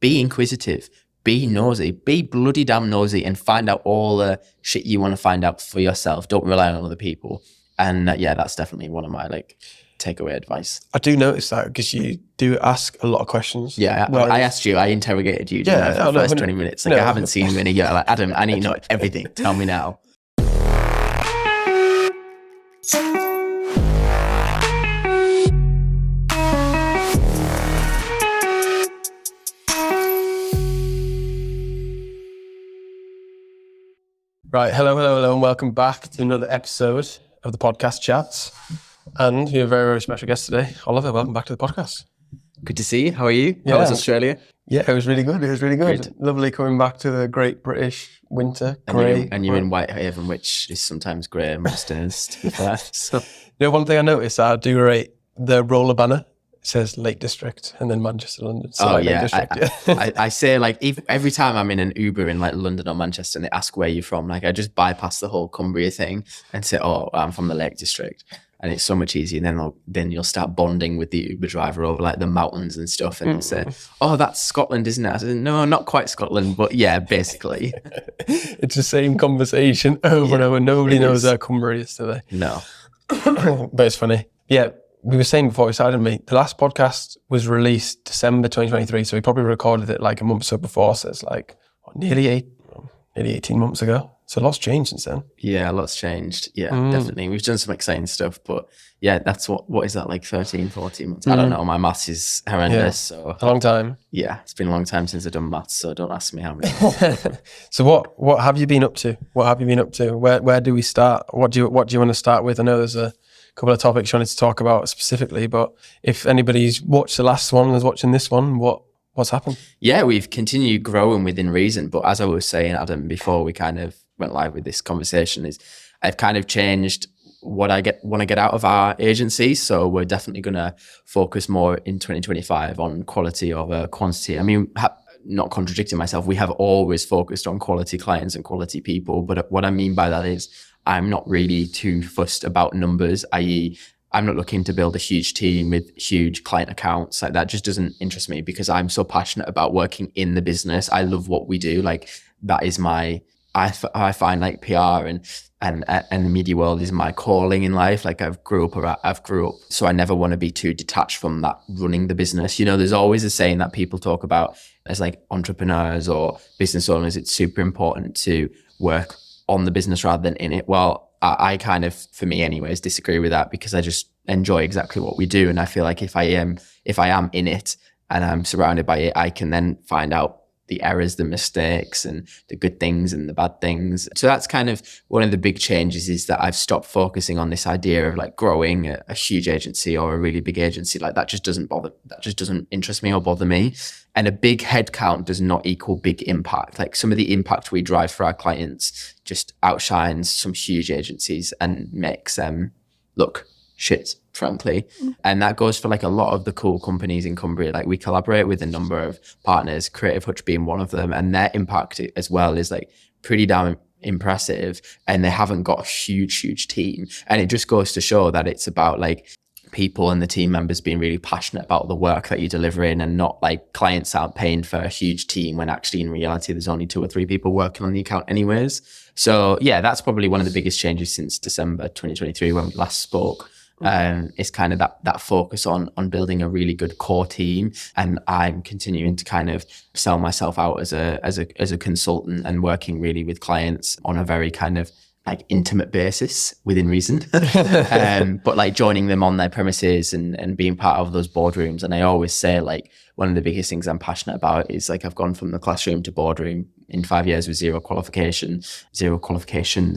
be inquisitive, be nosy, be bloody damn nosy, and find out all the shit you want to find out for yourself. Don't rely on other people. And that's definitely one of my like takeaway advice. I do notice that because you do ask a lot of questions. Yeah, I asked you, I interrogated you for the first 20 minutes. Like, I haven't seen you in a year. Like, Adam, I need to know everything. Tell me now. Right, hello, and welcome back to another episode of the podcast Chatzzz. And we have a very, very special guest today. Oliver, welcome back to the podcast. Good to see you. How are you? How was Australia? Yeah, it was really good. Good. Lovely coming back to the great British winter, grey. And you're in Whitehaven, which is sometimes grey most days, to be fair. So. One thing I noticed, I do rate the roller banner. It says Lake District and then Manchester, London. So Lake District, I say, like, every time I'm in an Uber in like London or Manchester and they ask where you're from, like, I just bypass the whole Cumbria thing and say, oh, I'm from the Lake District. And it's so much easier. And then you'll start bonding with the Uber driver over like the mountains and stuff. And they'll say, oh, that's Scotland, isn't it? I said, no, not quite Scotland, but yeah, basically. It's the same conversation over and over. Nobody knows where Cumbria is today. No. But it's funny. Yeah. We were saying before we started, the last podcast was released December 2023, so we probably recorded it like a month or so before, so it's like nearly 18 months ago. So a lot's changed since then. Yeah, a lot's changed. Yeah, definitely. We've done some exciting stuff, but yeah, that's what is that, like 13, 14 months? I don't know. My maths is horrendous. Yeah. So a long time. Yeah, it's been a long time since I've done maths, so don't ask me how many. So what have you been up to? Where do we start? What do you want to start with? I know there's a couple of topics you wanted to talk about specifically, but if anybody's watched the last one and is watching this one, what's happened? Yeah, we've continued growing within reason, but as I was saying, Adam, before we kind of went live with this conversation, is I've kind of changed what I want to get out of our agency. So we're definitely going to focus more in 2025 on quality over quantity. I mean, not contradicting myself, we have always focused on quality clients and quality people, but what I mean by that is I'm not really too fussed about numbers, i.e. I'm not looking to build a huge team with huge client accounts. Like, that just doesn't interest me because I'm so passionate about working in the business. I love what we do. Like, that is I find like PR and the media world is my calling in life. Like, I've grew up, so I never want to be too detached from that running the business. You know, there's always a saying that people talk about as like entrepreneurs or business owners, it's super important to work on the business rather than in it. Well, I kind of, for me anyways, disagree with that because I just enjoy exactly what we do. And I feel like if I am in it and I'm surrounded by it, I can then find out the errors, the mistakes, and the good things and the bad things. So that's kind of one of the big changes, is that I've stopped focusing on this idea of like growing a huge agency or a really big agency. Like, that just doesn't interest me or bother me. And a big headcount does not equal big impact. Like, some of the impact we drive for our clients just outshines some huge agencies and makes them look shit, frankly. And that goes for like a lot of the cool companies in Cumbria. Like, we collaborate with a number of partners, Creative Hutch being one of them, and their impact as well is like pretty damn impressive, and they haven't got a huge team. And it just goes to show that it's about like people and the team members being really passionate about the work that you're delivering, and not like clients aren't paying for a huge team when actually in reality there's only 2 or 3 people working on the account anyways. So yeah, that's probably one of the biggest changes since December 2023 when we last spoke. It's kind of that focus on building a really good core team, and I'm continuing to kind of sell myself out as a consultant and working really with clients on a very kind of like intimate basis within reason, but like joining them on their premises and being part of those boardrooms. And I always say, like, one of the biggest things I'm passionate about is like, I've gone from the classroom to boardroom in 5 years with zero qualifications,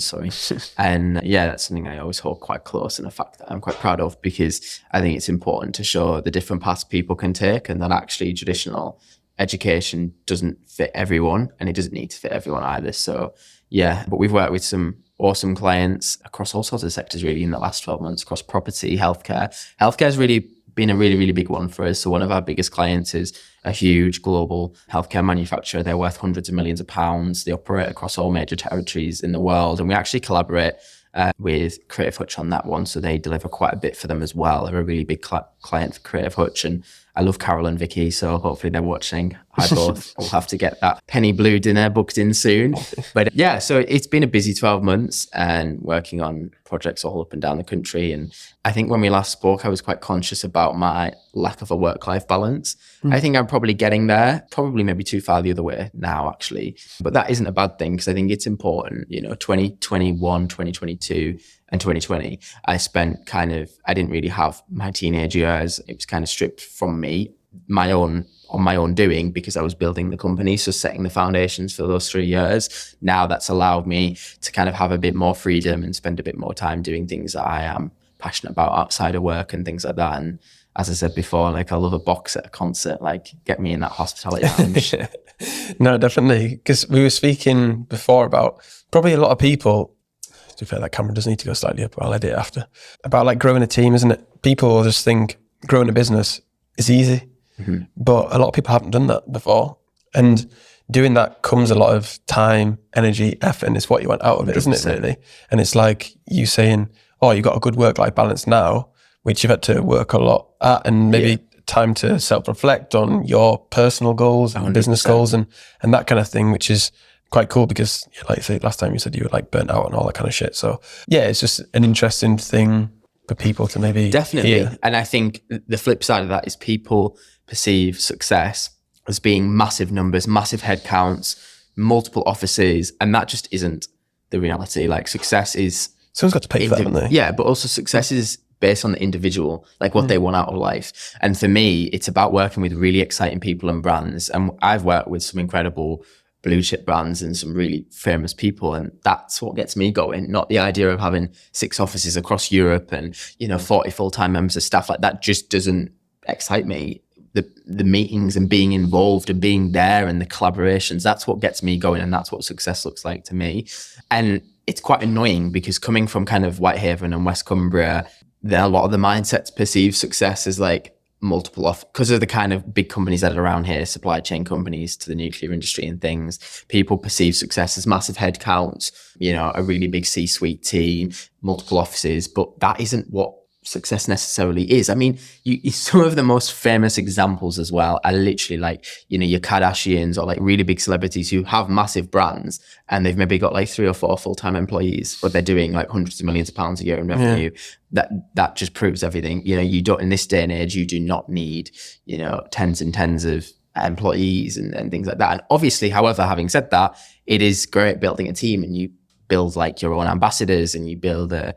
sorry. And yeah, that's something I always hold quite close, and a fact that I'm quite proud of, because I think it's important to show the different paths people can take, and that actually traditional education doesn't fit everyone, and it doesn't need to fit everyone either. So yeah, but we've worked with some awesome clients across all sorts of sectors really in the last 12 months, across property, healthcare. Healthcare's really been a really big one for us. So one of our biggest clients is a huge global healthcare manufacturer. They're worth hundreds of millions of pounds. They operate across all major territories in the world. And we actually collaborate with Creative Hutch on that one. So they deliver quite a bit for them as well. They're a really big client for Creative Hutch, and I love Carol and Vicky, so hopefully they're watching. I both will have to get that Penny Blue dinner booked in soon. But yeah, so it's been a busy 12 months and working on projects all up and down the country. And I think when we last spoke, I was quite conscious about my lack of a work-life balance. I think I'm probably getting there, probably maybe too far the other way now, actually. But that isn't a bad thing, because I think it's important. 2021, 2022 and 2020, I spent I didn't really have my teenage years. It was kind of stripped from me, on my own doing, because I was building the company. So setting the foundations for those 3 years, now that's allowed me to kind of have a bit more freedom and spend a bit more time doing things that I am passionate about outside of work and things like that. And as I said before, like, I love a box at a concert, like, get me in that hospitality lounge. No, definitely. Because we were speaking before about probably a lot of people, to be fair, that camera does need to go slightly up, I'll edit it after, about like growing a team, isn't it? People will just think growing a business is easy, but a lot of people haven't done that before. And doing that comes a lot of time, energy, effort, and it's what you want out of it, 100%. Isn't it, really? And it's like you saying, oh, you've got a good work-life balance now, which you've had to work a lot at, and maybe time to self-reflect on your personal goals and 100%. Business goals and that kind of thing, which is quite cool, because like you say, last time you said you were like burnt out and all that kind of shit. So yeah, it's just an interesting thing for people to maybe definitely hear. And I think the flip side of that is people perceive success as being massive numbers, massive headcounts, multiple offices, and that just isn't the reality. Like, success is, someone's got to pay for that, haven't they? Yeah, but also success is based on the individual, like what they want out of life. And for me, it's about working with really exciting people and brands. And I've worked with some incredible blue chip brands and some really famous people, and that's what gets me going, not the idea of having 6 offices across Europe and 40 full-time members of staff. Like, that just doesn't excite me. The meetings and being involved and being there and the collaborations, that's what gets me going, and that's what success looks like to me. And it's quite annoying, because coming from kind of Whitehaven and West Cumbria, then a lot of the mindsets perceive success as like multiple off, because of the kind of big companies that are around here, supply chain companies to the nuclear industry and things. People perceive success as massive headcounts, a really big C-suite team, multiple offices, but that isn't what success necessarily is. I mean, some of the most famous examples as well are literally like, your Kardashians or like really big celebrities who have massive brands, and they've maybe got like 3 or 4 full-time employees, but they're doing like hundreds of millions of pounds a year in revenue. That just proves everything. You don't, in this day and age, you do not need, tens and tens of employees and things like that. And obviously, however, having said that, it is great building a team, and you build like your own ambassadors, and you build a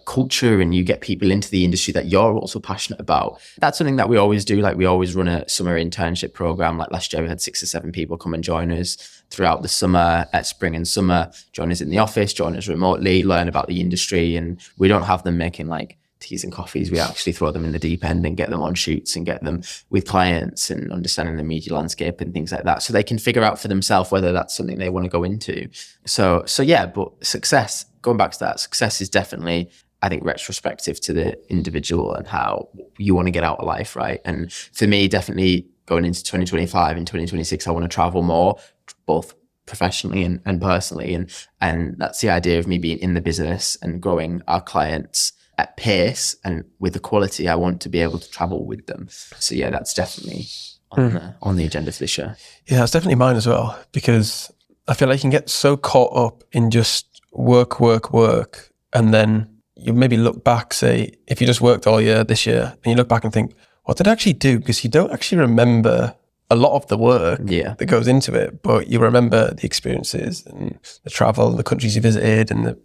culture, and you get people into the industry that you're also passionate about. That's something that we always do. Like, we always run a summer internship program. Like last year, we had 6 or 7 people come and join us throughout the summer, at spring and summer, join us in the office, join us remotely, learn about the industry. And we don't have them making like teas and coffees. We actually throw them in the deep end and get them on shoots and get them with clients and understanding the media landscape and things like that, so they can figure out for themselves whether that's something they want to go into. So yeah, but success, going back to that, success is definitely, I think, retrospective to the individual and how you want to get out of life, right? And for me, definitely going into 2025 and 2026, I want to travel more, both professionally and personally. And that's the idea of me being in the business and growing our clients at pace and with the quality I want to be able to travel with them. So yeah, that's definitely on the agenda for this year. Yeah, it's definitely mine as well, because I feel like you can get so caught up in just work, and then you maybe look back, say, if you just worked all year this year, and you look back and think, what did I actually do? Because you don't actually remember a lot of the work that goes into it, but you remember the experiences and the travel, the countries you visited, and the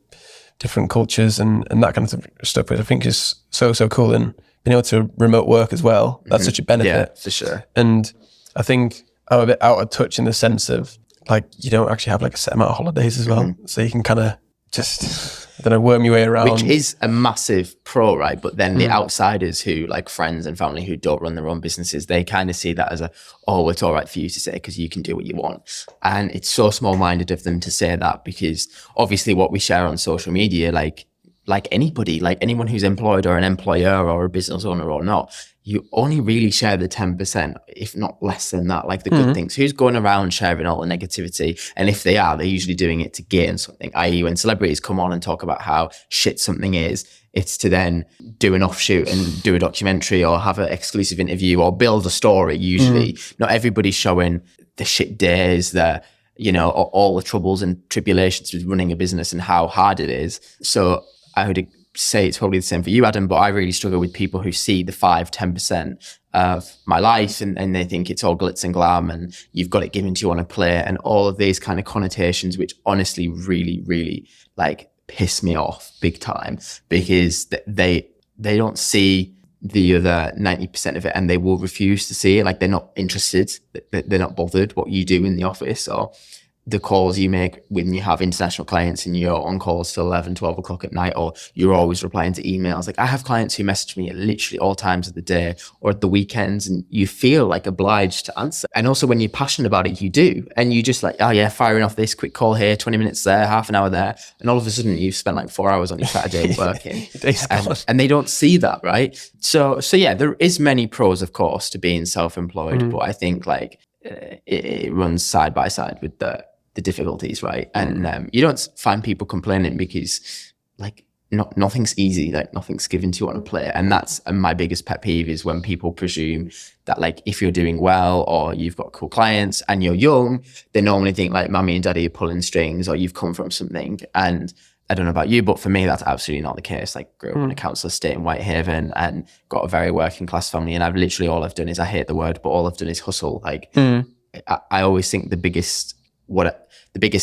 different cultures and that kind of stuff, which I think is so cool. And being able to remote work as well, that's such a benefit. Yeah, for sure. And I think I'm a bit out of touch in the sense of like, you don't actually have like a set amount of holidays as well. So you can kind of just, I don't know, worm your way around. Which is a massive pro, right? But then the outsiders who, like friends and family who don't run their own businesses, they kind of see that as it's all right for you to say because you can do what you want. And it's so small-minded of them to say that, because obviously what we share on social media, like anybody, like anyone who's employed or an employer or a business owner or not, you only really share the 10%, if not less than that, like the good things. Who's going around sharing all the negativity? And if they are, they're usually doing it to gain something, i.e. when celebrities come on and talk about how shit something is, It's to then do an offshoot and do a documentary or have an exclusive interview or build a story. Usually not everybody's showing the shit days, all the troubles and tribulations with running a business and how hard it is. So I would say it's probably the same for you, Adam, but I really struggle with people who see the 5-10% of my life and they think it's all glitz and glam and you've got it given to you on a plate and all of these kind of connotations, which honestly really, really like piss me off big time, because they don't see the other 90% of it and they will refuse to see it. Like they're not interested, they're not bothered what you do in the office or the calls you make when you have international clients and you're on calls till 11, 12 o'clock at night, or you're always replying to emails. Like I have clients who message me at literally all times of the day or at the weekends, and you feel like obliged to answer. And also when you're passionate about it, you do. And you just like, oh yeah, firing off this quick call here, 20 minutes there, half an hour there. And all of a sudden you've spent like 4 hours on your Saturday working. And they don't see that, right? So yeah, there is many pros, of course, to being self-employed, but I think like it runs side by side with the difficulties, right? And you don't find people complaining because like nothing's easy, like nothing's given to you on a plate. And that's my biggest pet peeve, is when people presume that like if you're doing well or you've got cool clients and you're young, they normally think like mommy and daddy are pulling strings or you've come from something. And I don't know about you, but for me, that's absolutely not the case. Like grew up in a council estate in Whitehaven and got a very working class family. And I've literally, all I've done is, I hate the word, but all I've done is hustle. Like I always think the biggest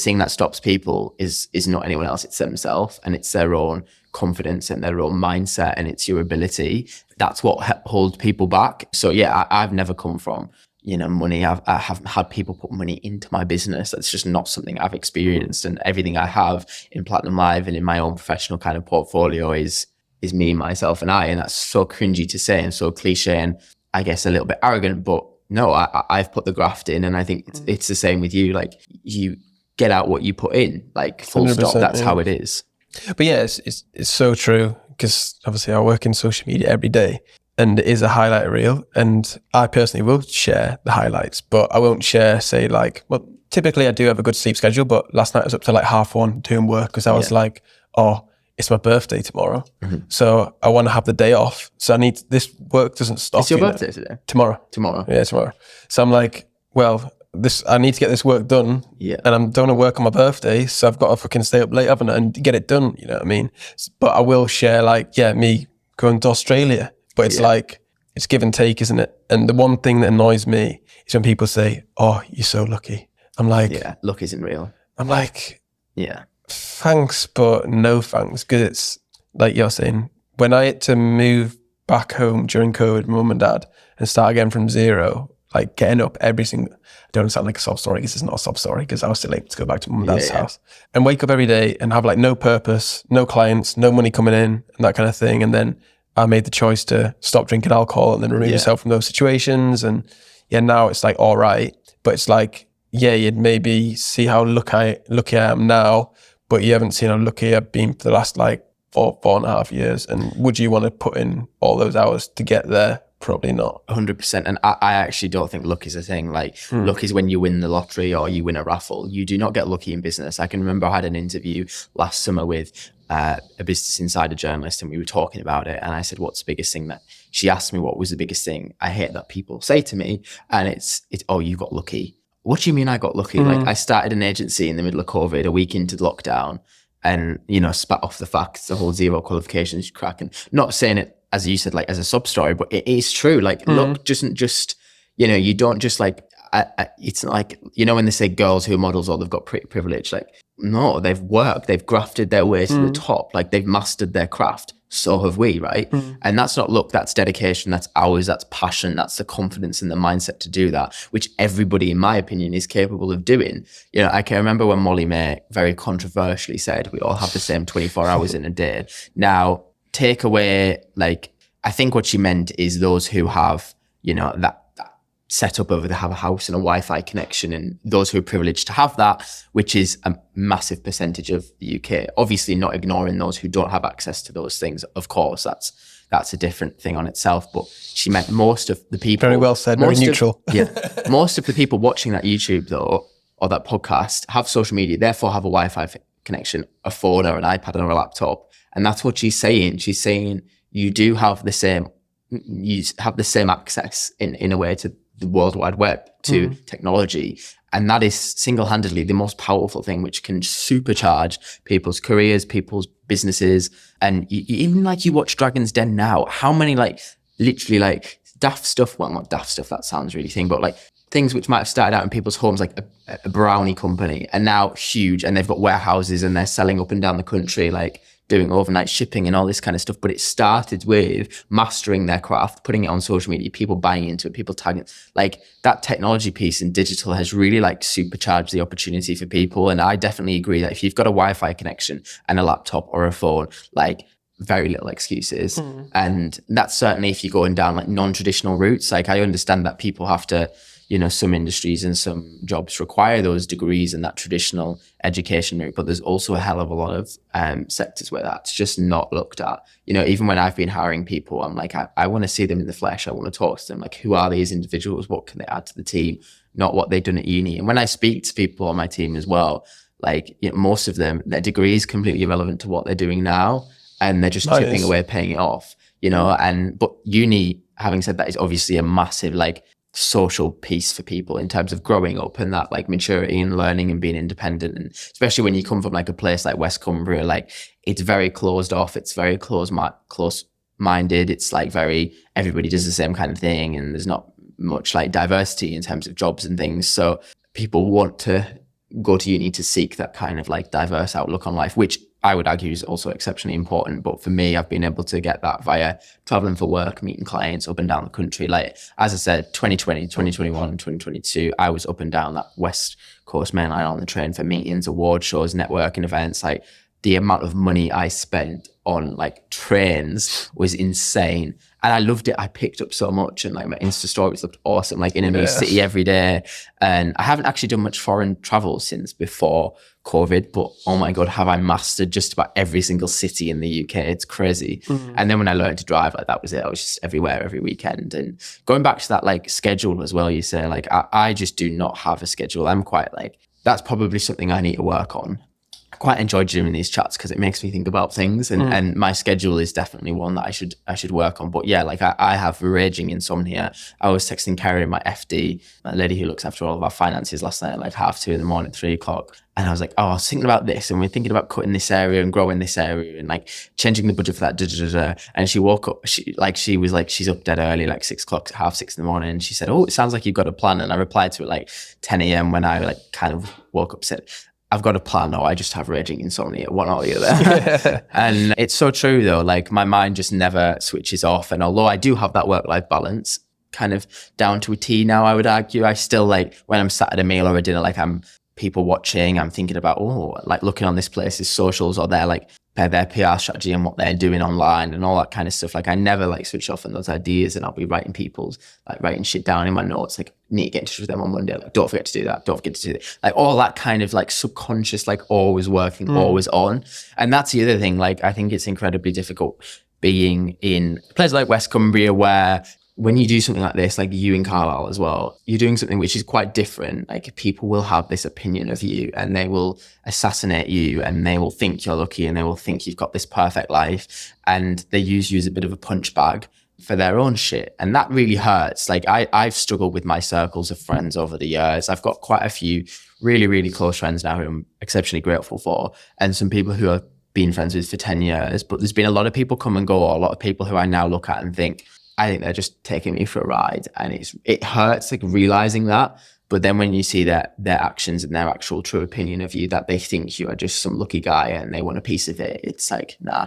thing that stops people is not anyone else, it's themselves, and it's their own confidence and their own mindset, and it's your ability. That's what holds people back. So yeah, I've never come from money. I haven't had people put money into my business. That's just not something I've experienced. And everything I have in Platinum Live and in my own professional kind of portfolio is me, myself, and I. And that's so cringy to say and so cliche and I guess a little bit arrogant, but no, I've put the graft in, and I think it's the same with you. Like you get out what you put in, like full stop. That's how it is. But yeah, it's so true, because obviously I work in social media every day, and it is a highlight reel, and I personally will share the highlights, but I won't share, say like, well, typically I do have a good sleep schedule, but last night I was up to like 1:30 doing work because I was like, oh, it's my birthday tomorrow. So I want to have the day off. So I need, this work doesn't stop. It's your birthday today? Tomorrow. Yeah, tomorrow. So I'm like, well, I need to get this work done. Yeah. And I'm don't want to work on my birthday. So I've got to fucking stay up late, haven't I, and get it done. You know what I mean? But I will share like, me going to Australia. But it's like, it's give and take, isn't it? And the one thing that annoys me is when people say, oh, you're so lucky. I'm like, yeah, luck isn't real. I'm like, yeah, thanks, but no thanks. Because it's like you're saying, when I had to move back home during COVID with mum and dad and start again from zero, like getting up every single, I don't sound like a sob story because it's not a sob story, because I was still able to go back to mum and dad's house and wake up every day and have like no purpose, no clients, no money coming in and that kind of thing. And then I made the choice to stop drinking alcohol and then remove yourself from those situations. And now it's like, all right. But it's like, you'd maybe see how lucky I am now, but you haven't seen how lucky I've been for the last like 4.5 years. And would you want to put in all those hours to get there? Probably not. 100%. And I actually don't think luck is a thing. Like luck is when you win the lottery or you win a raffle. You do not get lucky in business. I can remember I had an interview last summer with a Business Insider journalist, and we were talking about it. And I said, what's the biggest thing that, she asked me what was the biggest thing I hate that people say to me. And it's oh, you got lucky. What do you mean I got lucky? Like I started an agency in the middle of COVID, a week into lockdown, and, spat off the facts, the whole zero qualifications crack. And not saying it, as you said, like as a sub story, but it is true. Like luck doesn't just, you don't just like, it's not like, when they say girls who are models, or they've got privilege, like, no, they've worked, they've grafted their way to the top. Like they've mastered their craft. So have we, right? And that's not luck, that's dedication, that's hours, that's passion, that's the confidence and the mindset to do that, which everybody, in my opinion, is capable of doing. I can remember when Molly May very controversially said, we all have the same 24 hours in a day. Now, take away, like, I think what she meant is those who have, that setup over, they have a house and a Wi-Fi connection, and those who are privileged to have that, which is a massive percentage of the UK. Obviously not ignoring those who don't have access to those things. Of course, that's a different thing on itself, but she meant most of the people. Very well said, very neutral. Most of the people watching that YouTube though, or that podcast, have social media, therefore have a Wi-Fi connection, a phone or an iPad or a laptop. And that's what she's saying. She's saying you do have the same access in a way to the World Wide Web, to technology. And that is single-handedly the most powerful thing, which can supercharge people's careers, people's businesses. And even like you watch Dragon's Den now, how many like literally like daft stuff, well, not daft stuff, that sounds really thing, but like things which might have started out in people's homes, like a brownie company, and now huge, and they've got warehouses and they're selling up and down the country, like doing overnight shipping and all this kind of stuff. But it started with mastering their craft, putting it on social media, people buying into it, people tagging it. Like that technology piece in digital has really like supercharged the opportunity for people. And I definitely agree that if you've got a Wi-Fi connection and a laptop or a phone, like very little excuses. And that's certainly if you're going down like non-traditional routes. Like I understand that people have to, you know, some industries and some jobs require those degrees and that traditional education route, but there's also a hell of a lot of sectors where that's just not looked at. You know, even when I've been hiring people, I'm like, I want to see them in the flesh. I want to talk to them. Like, who are these individuals? What can they add to the team? Not what they've done at uni. And when I speak to people on my team as well, like, you know, most of them, their degree is completely irrelevant to what they're doing now. And they're just chipping away, paying it off, you know. but uni, having said that, is obviously a massive like social piece for people in terms of growing up and that like maturity and learning and being independent. And especially when you come from like a place like West Cumbria, like it's very closed off, it's very close-minded, it's like very, everybody does the same kind of thing, and there's not much like diversity in terms of jobs and things. So people want to go to uni to seek that kind of like diverse outlook on life, which I would argue is also exceptionally important. But for me, I've been able to get that via traveling for work, meeting clients up and down the country. Like, as I said, 2020, 2021, 2022, I was up and down that West Coast main line on the train for meetings, award shows, networking events. Like, the amount of money I spent on like trains was insane. And I loved it. I picked up so much, and like my Insta stories looked awesome, like in a new city every day. And I haven't actually done much foreign travel since before COVID, but oh my God, have I mastered just about every single city in the UK. It's crazy. And then when I learned to drive, like that was it. I was just everywhere every weekend. And going back to that like schedule as well, you say, like I just do not have a schedule. I'm quite like, that's probably something I need to work on. I quite enjoy doing these chats because it makes me think about things, and my schedule is definitely one that I should work on. But yeah, like I have raging insomnia. I was texting Carrie, my FD, my lady who looks after all of our finances, last night at like 2:30 in the morning, 3 o'clock. And I was like, I was thinking about this, and we're thinking about cutting this area and growing this area and like changing the budget for that. And she woke up, she was like, she's up dead early, like 6 o'clock, 6:30 in the morning. And she said, oh, it sounds like you've got a plan. And I replied to it like 10 a.m. when I like kind of woke up, said, I've got a plan, or I just have raging insomnia, one or the other. And it's so true though, like my mind just never switches off. And although I do have that work-life balance kind of down to a T now, I would argue, I still like when I'm sat at a meal or a dinner, like I'm people watching, I'm thinking about, like looking on this place's socials or their PR strategy and what they're doing online and all that kind of stuff. Like I never like switch off on those ideas, and I'll be writing shit down in my notes, like need to get in touch with them on Monday, like don't forget to do that, don't forget to do that, like all that kind of like subconscious, like always working, always on. And that's the other thing, like I think it's incredibly difficult being in a place like West Cumbria, where when you do something like this, like you in Carlisle as well, you're doing something which is quite different. Like people will have this opinion of you, and they will assassinate you, and they will think you're lucky, and they will think you've got this perfect life, and they use you as a bit of a punch bag for their own shit. And that really hurts. Like I've struggled with my circles of friends over the years. I've got quite a few really, really close friends now who I'm exceptionally grateful for, and some people who I've been friends with for 10 years. But there's been a lot of people come and go, or a lot of people who I now look at and think, I think they're just taking me for a ride. And it hurts like realizing that. But then when you see their actions and their actual true opinion of you, that they think you are just some lucky guy and they want a piece of it, it's like, nah,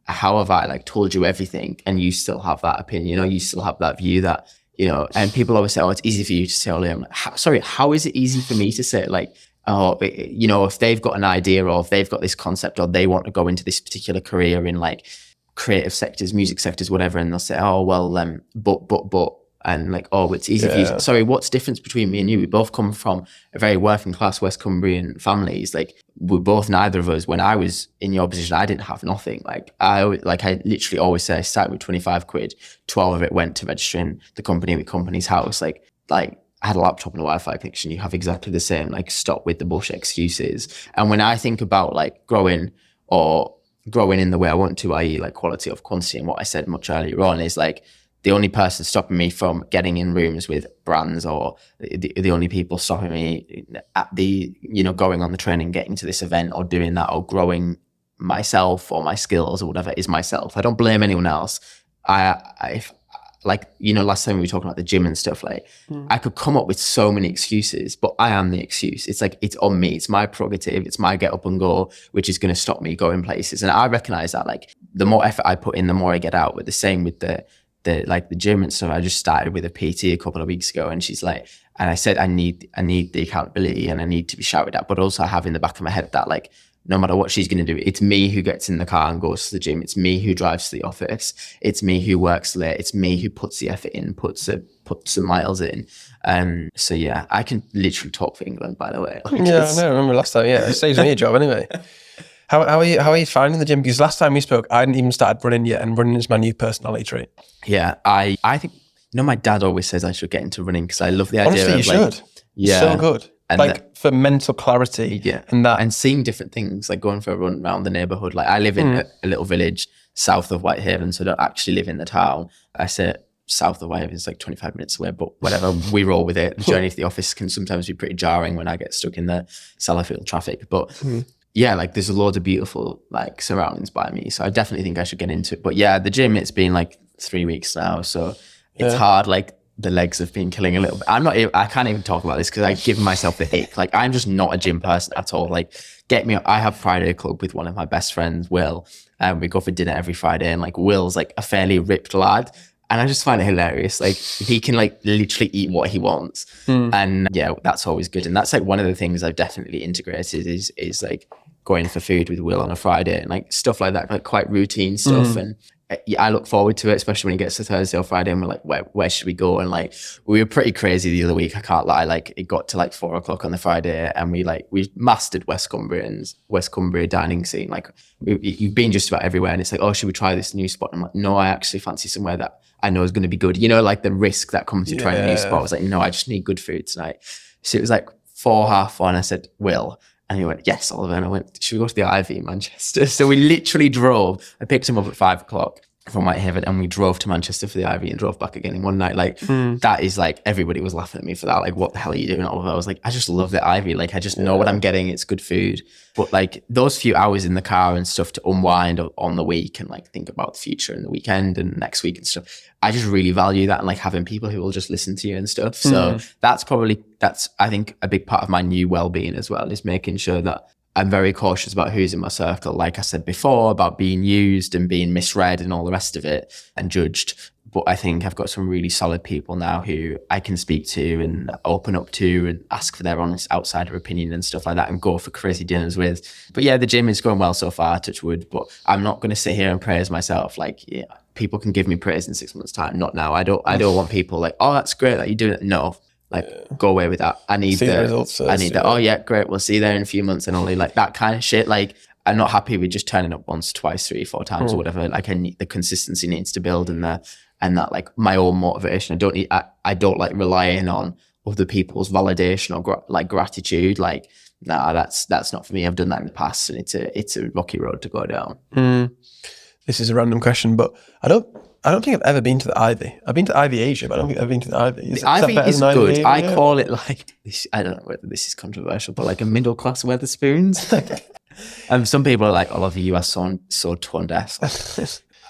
how have I like told you everything and you still have that opinion, or you still have that view that, you know? And people always say, oh, it's easy for you to say, oh, I'm like, how is it easy for me to say it? Like, oh, you know, if they've got an idea, or if they've got this concept, or they want to go into this particular career in like creative sectors, music sectors, whatever, and they'll say, oh, well, but, and like, oh, it's easy for you. Sorry, what's the difference between me and you? We both come from a very working class West Cumbrian families. Like neither of us, when I was in your position, I didn't have nothing. Like I literally always say I started with 25 quid, 12 of it went to registering the company with Company's House. Like I had a laptop and a Wi-Fi connection. You have exactly the same, like stop with the bullshit excuses. And when I think about like growing or growing in the way I want to, i.e. like quality of quantity, and what I said much earlier on is like the only person stopping me from getting in rooms with brands, or the only people stopping me at the, you know, going on the train and getting to this event or doing that or growing myself or my skills or whatever, is myself. I don't blame anyone else. If like, you know, last time we were talking about the gym and stuff, like I could come up with so many excuses, but I am the excuse. It's like, it's on me. It's my prerogative. It's my get up and go, which is going to stop me going places. And I recognize that, like, the more effort I put in, the more I get out. But the same with the gym and stuff. I just started with a PT a couple of weeks ago, and she's like, and I said, I need the accountability and I need to be shouted at, but also I have in the back of my head that, like, no matter what she's going to do, it's me who gets in the car and goes to the gym. It's me who drives to the office. It's me who works late. It's me who puts the effort in, puts the miles in. So yeah, I can literally talk for England, by the way. Like, yeah, I know. I remember last time. Yeah, it saves me a job anyway. How are you finding the gym? Because last time we spoke, I hadn't even started running yet, and running is my new personality trait. Yeah, I think, you know, my dad always says I should get into running because I love the idea. Honestly, of you like, should. Yeah, so good. And like for mental clarity, yeah, and that, and seeing different things, like going for a run around the neighborhood. Like I live in a little village south of Whitehaven, so I don't actually live in the town. I say south of Whitehaven is like 25 minutes away, but whatever, we roll with it. The journey to the office can sometimes be pretty jarring when I get stuck in the Sellafield traffic, but yeah, like there's a lot of beautiful like surroundings by me, so I definitely think I should get into it. But yeah, the gym, it's been like 3 weeks now, so it's hard. Like the legs have been killing a little bit. I can't even talk about this because I give myself the ick. Like I'm just not a gym person at all. Like get me, I have Friday club with one of my best friends, Will, and we go for dinner every Friday, and like Will's like a fairly ripped lad, and I just find it hilarious. Like he can like literally eat what he wants. And yeah, that's always good. And that's like one of the things I've definitely integrated is like going for food with Will on a Friday and like stuff like that, like quite routine stuff. And yeah, I look forward to it, especially when it gets to Thursday or Friday and we're like, where should we go? And like, we were pretty crazy the other week, I can't lie. Like it got to like 4 o'clock on the Friday and we mastered West Cumbria dining scene. Like you've been just about everywhere and it's like, oh, should we try this new spot? And I'm like, no, I actually fancy somewhere that I know is going to be good. You know, like the risk that comes to trying a new spot. I was like, no, I just need good food tonight. So it was like 4:30. I said, Will. And he went, yes, Oliver. And I went, should we go to the Ivy in Manchester? So we literally drove. I picked him up at 5 o'clock from Whitehaven and we drove to Manchester for the Ivy and drove back again in one night. Like that is like, everybody was laughing at me for that. Like, what the hell are you doing, Oliver? I was like, I just love the Ivy. Like, I just know what I'm getting. It's good food. But like those few hours in the car and stuff to unwind on the week and like think about the future and the weekend and next week and stuff, I just really value that, and like having people who will just listen to you and stuff. So that's I think a big part of my new well-being as well, is making sure that I'm very cautious about who's in my circle. Like I said before, about being used and being misread and all the rest of it and judged. But I think I've got some really solid people now who I can speak to and open up to and ask for their honest outsider opinion and stuff like that and go for crazy dinners with. But yeah, the gym is going well so far, touch wood, but I'm not going to sit here and praise myself. Like, yeah, people can give me praise in 6 months' time. Not now. I don't want people like, oh, that's great that you're doing it. No. Like, go away with that. I need the results first, oh yeah, great, we'll see you there in a few months and only like that kind of shit. Like, I'm not happy with just turning up once, twice, 3, 4 times or whatever. Like, I need the consistency needs to build and that like my own motivation. I don't like relying on other people's validation or like gratitude. Like, nah, that's not for me. I've done that in the past and it's a rocky road to go down. This is a random question, but I don't think I've ever been to the Ivy. I've been to Ivy Asia, but I don't think I've been to the Ivy. The Ivy is good. I call it like this. I don't know whether this is controversial, but like a middle class Wetherspoons. Some people are like, Oliver, you are so tone-deaf.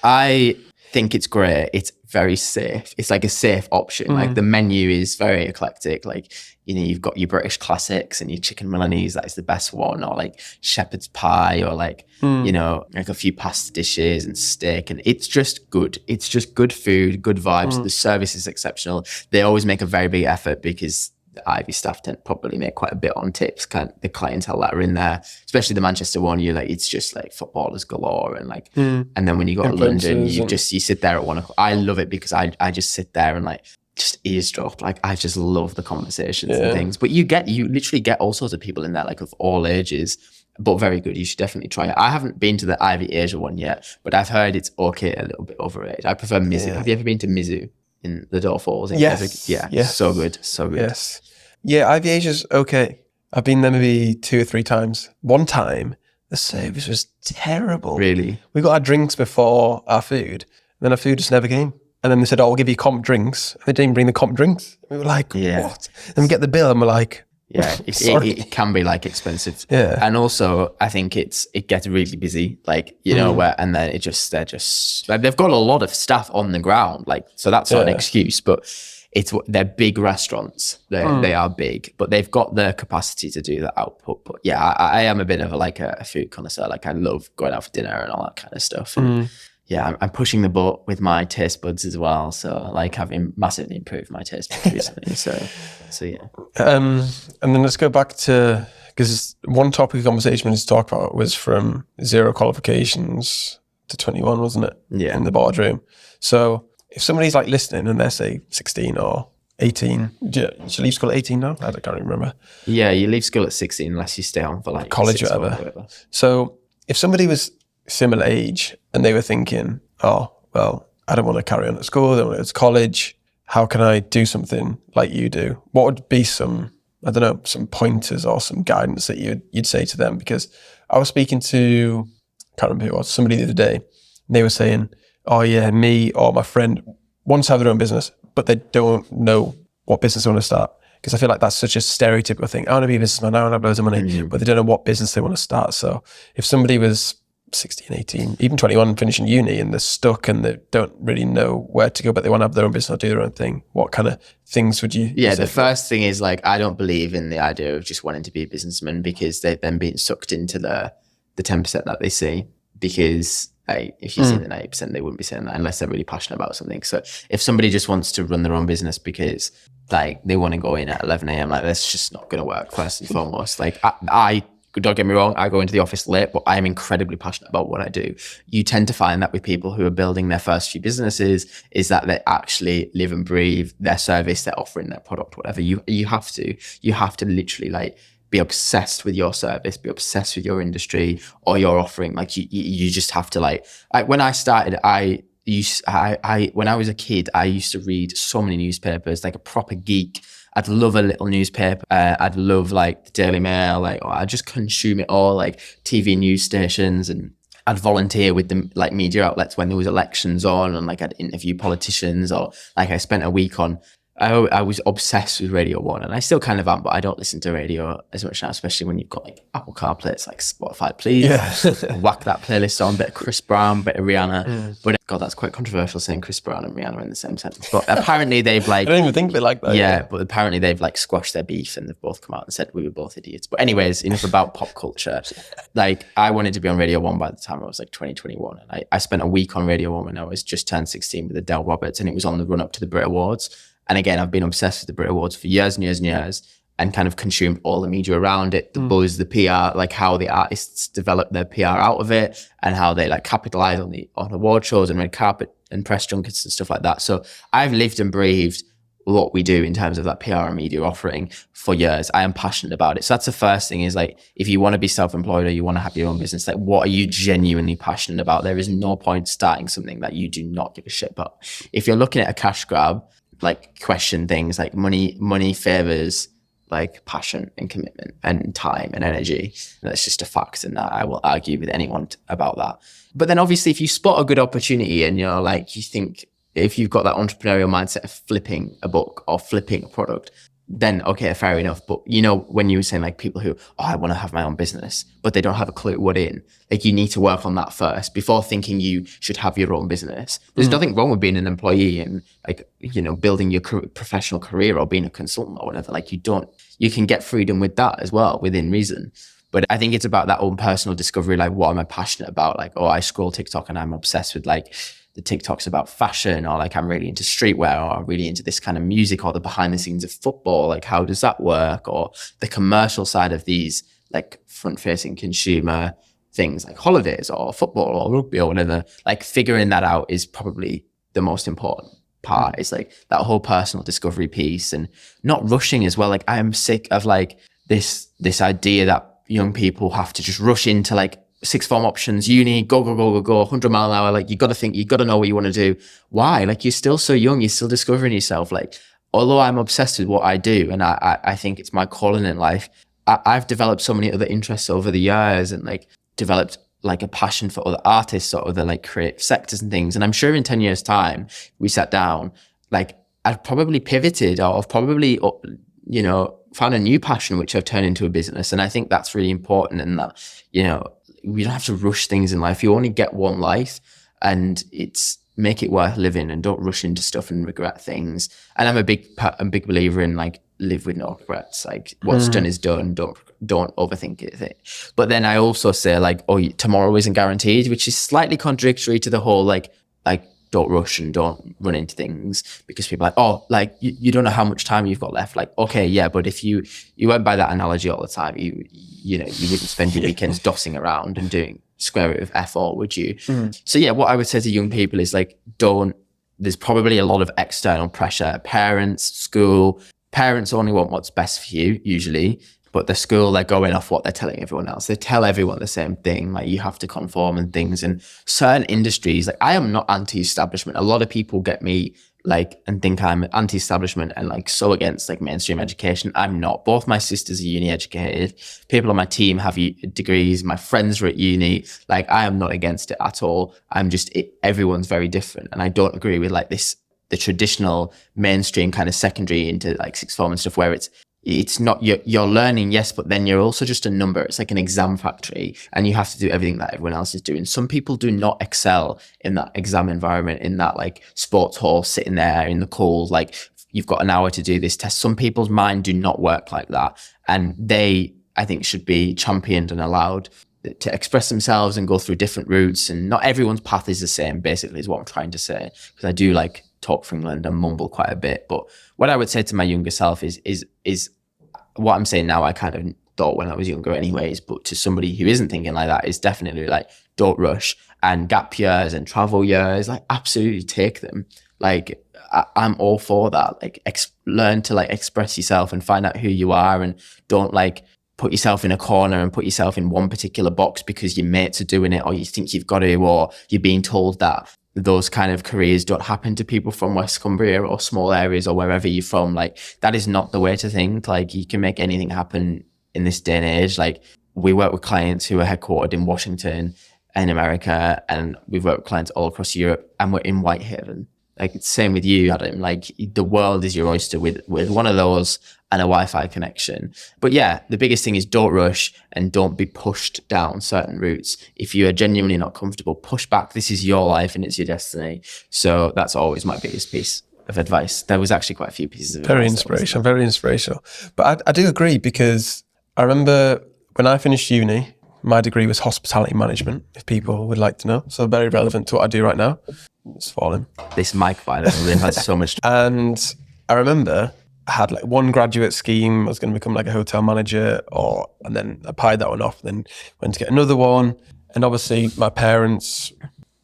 I think it's great. It's very safe. It's like a safe option. Like the menu is very eclectic. Like, you know, you've got your British classics and your chicken Milanese, that is the best one, or like shepherd's pie, or like, you know, like a few pasta dishes and steak. And it's just good. It's just good food, good vibes. The service is exceptional. They always make a very big effort because the Ivy staff tend to probably make quite a bit on tips, the clientele that are in there, especially the Manchester one. You're like, it's just like footballers galore, and like, and then when you go to London, you sit there at 1 o'clock. I love it because I just sit there and like just eavesdrop. Like, I just love the conversations and things. But you literally get all sorts of people in there, like of all ages. But very good. You should definitely try it. I haven't been to the Ivy Asia one yet, but I've heard it's okay, a little bit overrated. I prefer Mizu. Yeah. Have you ever been to Mizu in the Door Falls? Yes. Yes. So good. So good. Yes. Yeah, Ivy Asia's okay. I've been there maybe 2 or 3 times. One time, The service was terrible. Really? We got our drinks before our food, and then our food just never came. And then they said, "Oh, we'll give you comp drinks." They didn't bring the comp drinks. We were like, "What?" Then we get the bill, and we're like, yeah, it can be like expensive. Yeah. And also I think it gets really busy, like, you know, where, and then they're just like, they've got a lot of staff on the ground, like, so that's not an excuse, but they're big restaurants. They are big, but they've got the capacity to do the output. But yeah, I am a bit of a food connoisseur. Like, I love going out for dinner and all that kind of stuff. And yeah, I'm pushing the boat with my taste buds as well. So like, I've massively improved my taste buds recently. So yeah. And then let's go back to, because one topic of conversation we wanted to talk about was from 0 qualifications to 21, wasn't it? Yeah. In the boardroom. So if somebody's like listening and they're say 16 or 18, you should leave school at 18 now? I can't remember. Yeah, you leave school at 16 unless you stay on for like college or whatever. So if somebody was similar age and they were thinking, oh, well, I don't want to carry on at school, I don't want to go to college, how can I do something like you do? What would be some, I don't know, some pointers or some guidance that you'd say to them? Because I was speaking to, I can't remember who it was, somebody the other day, and they were saying, oh yeah, me or my friend wants to have their own business, but they don't know what business they want to start. Because I feel like that's such a stereotypical thing. I want to be a businessman, I want to have loads of money, but they don't know what business they want to start. So if somebody was 16, 18, even 21 finishing uni and they're stuck and they don't really know where to go, but they want to have their own business or do their own thing, what kind of things would you Yeah, say? the first thing is like, I don't believe in the idea of just wanting to be a businessman because they've then been sucked into the 10% that they see. Because if you see the 90%, they wouldn't be saying that unless they're really passionate about something. So if somebody just wants to run their own business because like they want to go in at 11 a.m, like that's just not going to work first and foremost. Like I don't get me wrong, I go into the office late, but I'm incredibly passionate about what I do. You tend to find that with people who are building their first few businesses is that they actually live and breathe their service, their offering, their product, whatever. You have to literally like be obsessed with your service, be obsessed with your industry or your offering. Like you just have to like when I started, when I was a kid, I used to read so many newspapers, like a proper geek. I'd love a little newspaper. I'd love like the Daily Mail, like I'd just consume it all, like TV news stations, and I'd volunteer with the like media outlets when there was elections on, and like I'd interview politicians, or like I spent a week on. I was obsessed with Radio 1, and I still kind of am, but I don't listen to radio as much now, especially when you've got like Apple CarPlay. It's like Spotify, please. Yeah. Whack that playlist on, bit of Chris Brown, bit of Rihanna. But God, that's quite controversial saying Chris Brown and Rihanna in the same sentence. But apparently they've like... I don't even think of it like that. Yeah, but apparently they've like squashed their beef and they've both come out and said we were both idiots. But anyways, enough about pop culture. Like I wanted to be on Radio 1 by the time I was like 2021. And I spent a week on Radio 1 when I was just turned 16 with Adele Roberts, and it was on the run up to the Brit Awards. And again, I've been obsessed with the Brit Awards for years and years and years, and kind of consumed all the media around it, the buzz, the PR, like how the artists develop their PR out of it, and how they like capitalize on award shows and red carpet and press junkets and stuff like that. So I've lived and breathed what we do in terms of that PR and media offering for years. I am passionate about it. So that's the first thing is like, if you want to be self-employed or you want to have your own business, like what are you genuinely passionate about? There is no point starting something that you do not give a shit about. If you're looking at a cash grab, like question things like money favors like passion and commitment and time and energy. That's just a fact, and I will argue with anyone about that. But then obviously if you spot a good opportunity and you're like, you think if you've got that entrepreneurial mindset of flipping a book or flipping a product, then okay, fair enough. But you know, when you were saying like people who, I want to have my own business, but they don't have a clue what in, like you need to work on that first before thinking you should have your own business. There's nothing wrong with being an employee and like, you know, building your professional career or being a consultant or whatever. Like you can get freedom with that as well within reason. But I think it's about that own personal discovery. Like, what am I passionate about? Like, I scroll TikTok and I'm obsessed with like the TikToks about fashion, or like I'm really into streetwear, or I'm really into this kind of music, or the behind the scenes of football. Like, how does that work? Or the commercial side of these like front facing consumer things like holidays or football or rugby or whatever. Like figuring that out is probably the most important part. It's like that whole personal discovery piece and not rushing as well. Like I am sick of like this idea that young people have to just rush into like sixth form options, uni, go, 100 mile an hour. Like you got to know what you want to do. Why? Like you're still so young, you're still discovering yourself. Like, although I'm obsessed with what I do and I think it's my calling in life, I've developed so many other interests over the years, and like developed like a passion for other artists or other like creative sectors and things. And I'm sure in 10 years time, we sat down, like I've probably pivoted or I've probably, you know, found a new passion, which I've turned into a business. And I think that's really important in that, you know, we don't have to rush things in life. You only get one life, and it's make it worth living, and don't rush into stuff and regret things. And I'm a big believer in like live with no regrets. Like what's done is done. Don't overthink it. But then I also say like, oh, tomorrow isn't guaranteed, which is slightly contradictory to the whole like don't rush and don't run into things, because people are like, oh, like you don't know how much time you've got left. Like, okay, yeah, but if you went by that analogy all the time, you know, you wouldn't spend your weekends dossing around and doing square root of F4, would you? So yeah, what I would say to young people is like, there's probably a lot of external pressure. Parents, school, parents only want what's best for you usually, but the school, they're going off what they're telling everyone else. They tell everyone the same thing, like you have to conform and things. And certain industries, like I am not anti-establishment. A lot of people get me like and think I'm anti-establishment and like so against like mainstream education. I'm not. Both my sisters are uni educated. People on my team have degrees. My friends were at uni. Like I am not against it at all. I'm just, everyone's very different. And I don't agree with like the traditional mainstream kind of secondary into like sixth form and stuff, where it's not, you're learning, yes, but then you're also just a number. It's like an exam factory, and you have to do everything that everyone else is doing. Some people do not excel in that exam environment, in that like sports hall, sitting there in the cold, like you've got an hour to do this test. Some people's mind do not work like that, and they, I think, should be championed and allowed to express themselves and go through different routes. And not everyone's path is the same, basically, is what I'm trying to say, because I do like talk for England and mumble quite a bit. But what I would say to my younger self is what I'm saying now, I kind of thought when I was younger anyways, but to somebody who isn't thinking like that, is definitely like, don't rush. And gap years and travel years, like absolutely take them. Like I'm all for that. Like learn to like express yourself and find out who you are, and don't like put yourself in a corner and put yourself in one particular box because your mates are doing it, or you think you've got to, or you're being told that those kind of careers don't happen to people from West Cumbria or small areas or wherever you're from. Like that is not the way to think. Like you can make anything happen in this day and age. Like we work with clients who are headquartered in Washington and America, and we've worked with clients all across Europe, and we're in Whitehaven. Like it's same with you, Adam. Like the world is your oyster with one of those and a Wi-Fi connection. But yeah, the biggest thing is don't rush and don't be pushed down certain routes. If you are genuinely not comfortable, push back. This is your life and it's your destiny. So that's always my biggest piece of advice. There was actually quite a few pieces of advice. Very inspirational. But I do agree, because I remember when I finished uni, my degree was hospitality management, if people would like to know. So very relevant to what I do right now. It's falling. This mic violently has so much. And I remember I had like one graduate scheme. I was going to become like a hotel manager, and then I pied that one off, then went to get another one. And obviously my parents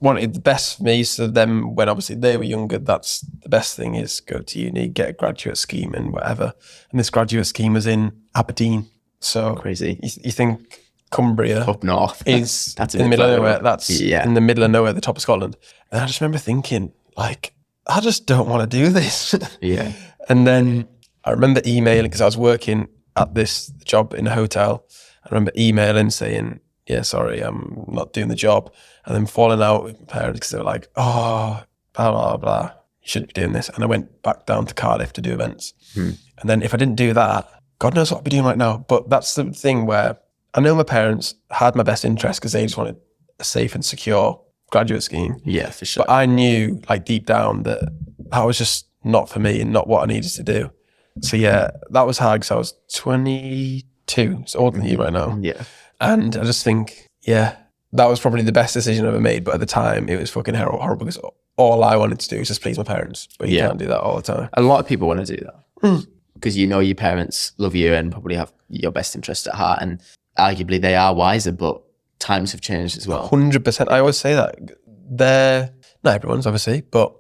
wanted the best for me. So then when obviously they were younger, that's the best thing is go to uni, get a graduate scheme and whatever. And this graduate scheme was in Aberdeen. So crazy. You think Cumbria up north is that's in the middle of nowhere. That's in the middle of nowhere, the top of Scotland. And I just remember thinking, like, I just don't want to do this. Yeah. And then I remember emailing, because I was working at this job in a hotel. I remember emailing saying, yeah, sorry, I'm not doing the job. And then falling out with my parents because they were like, oh, blah, blah, blah. You shouldn't be doing this. And I went back down to Cardiff to do events. And then if I didn't do that, God knows what I'd be doing right now. But that's the thing where I know my parents had my best interest because they just wanted a safe and secure graduate scheme. Yeah, for sure. But I knew like deep down that was just not for me and not what I needed to do. So yeah, that was hard because I was 22. It's older than you right now. Yeah. And I just think, yeah, that was probably the best decision I ever made. But at the time, it was fucking horrible because all I wanted to do was just please my parents. But you can't do that all the time. A lot of people want to do that because you know your parents love you and probably have your best interest at heart. And arguably they are wiser, but times have changed as well. 100%. I always say that. They're, not everyone's obviously, but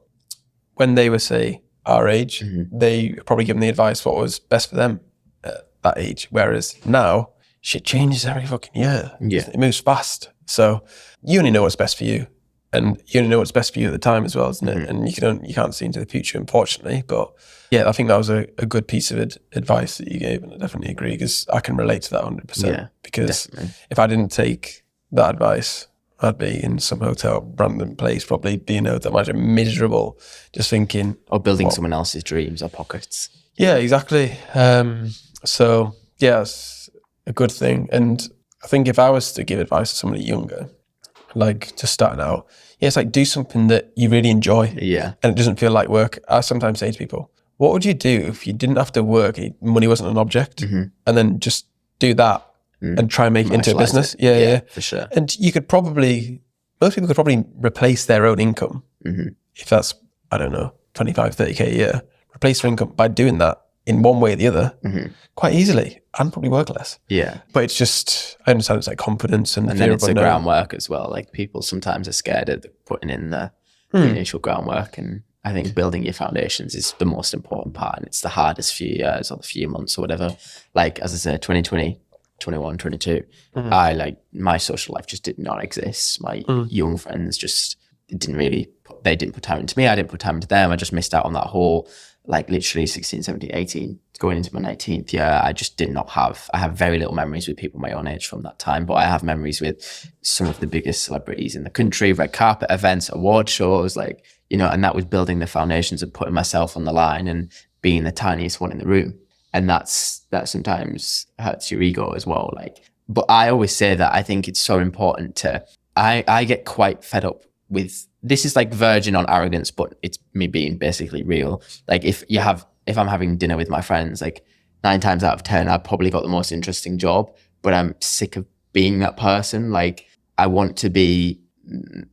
when they were, say, our age, they probably given the advice what was best for them at that age. Whereas now, shit changes every fucking year. Yeah. It moves fast. So you only know what's best for you. And you only know what's best for you at the time as well, isn't it? And you can't see into the future, unfortunately. But yeah, I think that was a good piece of advice that you gave, and I definitely agree because I can relate to that 100%. Yeah, because if I didn't take that advice, I'd be in some hotel, random place, probably being out that miserable, just thinking. Or building someone else's dreams or pockets. Yeah, exactly. So, yeah, it's a good thing. And I think if I was to give advice to somebody younger, like just starting out, it's like do something that you really enjoy. Yeah. And it doesn't feel like work. I sometimes say to people, what would you do if you didn't have to work, money wasn't an object, and then just do that and try and make it into a business? Yeah, for sure. And you could probably, most people could probably replace their own income if that's, I don't know, 25, 30K a year, replace their income by doing that in one way or the other quite easily and probably work less. Yeah. But it's just, I understand it's like confidence and then it's the groundwork as well. Like people sometimes are scared of putting in the initial groundwork, and I think building your foundations is the most important part, and it's the hardest few years or the few months or whatever. Like, as I said, 2020, 21, 22, my social life just did not exist. My young friends just they didn't put time into me. I didn't put time into them. I just missed out on that whole, like literally 16, 17, 18, going into my 19th year. I have very little memories with people my own age from that time, but I have memories with some of the biggest celebrities in the country, red carpet events, award shows, like, you know, and that was building the foundations of putting myself on the line and being the tiniest one in the room. And that sometimes hurts your ego as well. Like, but I always say that I think it's so important I get quite fed up with, this is like verging on arrogance, but it's me being basically real. Like if I'm having dinner with my friends, like 9 times out of 10, I've probably got the most interesting job, but I'm sick of being that person. Like I want to be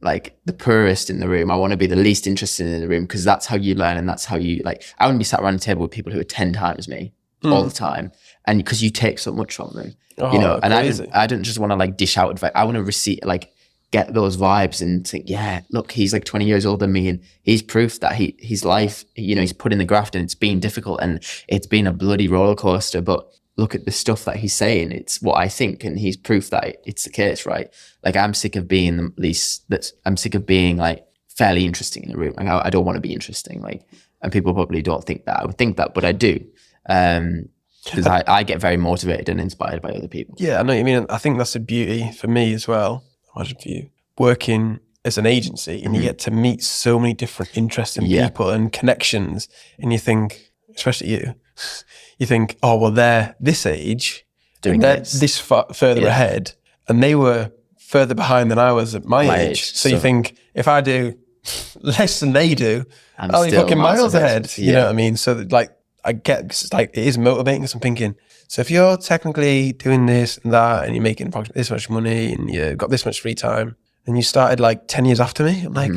like the poorest in the room. I want to be the least interested in the room, because that's how you learn, and that's how you, like, I want to be sat around a table with people who are 10 times me all the time, and because you take so much from them, you know. And I don't just want to like dish out advice. I want to receive, like, get those vibes and think, yeah, look, he's like 20 years older than me, and he's proof that his life, you know, he's put in the graft, and it's been difficult and it's been a bloody roller coaster, but look at the stuff that he's saying. It's what I think, and he's proof that it's the case, right? Like, I'm sick of being I'm sick of being like fairly interesting in the room. Like, I don't want to be interesting, like, and people probably don't think that. I would think that, but I do. Because I get very motivated and inspired by other people. Yeah, I know what you mean. I think that's a beauty for me as well. Imagine for you working as an agency, and you get to meet so many different interesting people and connections, and you think, especially you think, oh, well, they're this age, they're this far further ahead, and they were further behind than I was at my age. So you think, if I do less than they do, I'll be fucking miles ahead. You know what I mean? So that, like, I get, cause like, it is motivating, because I'm thinking, so if you're technically doing this and that, and you're making approximately this much money, and you've got this much free time, and you started like 10 years after me, I'm like,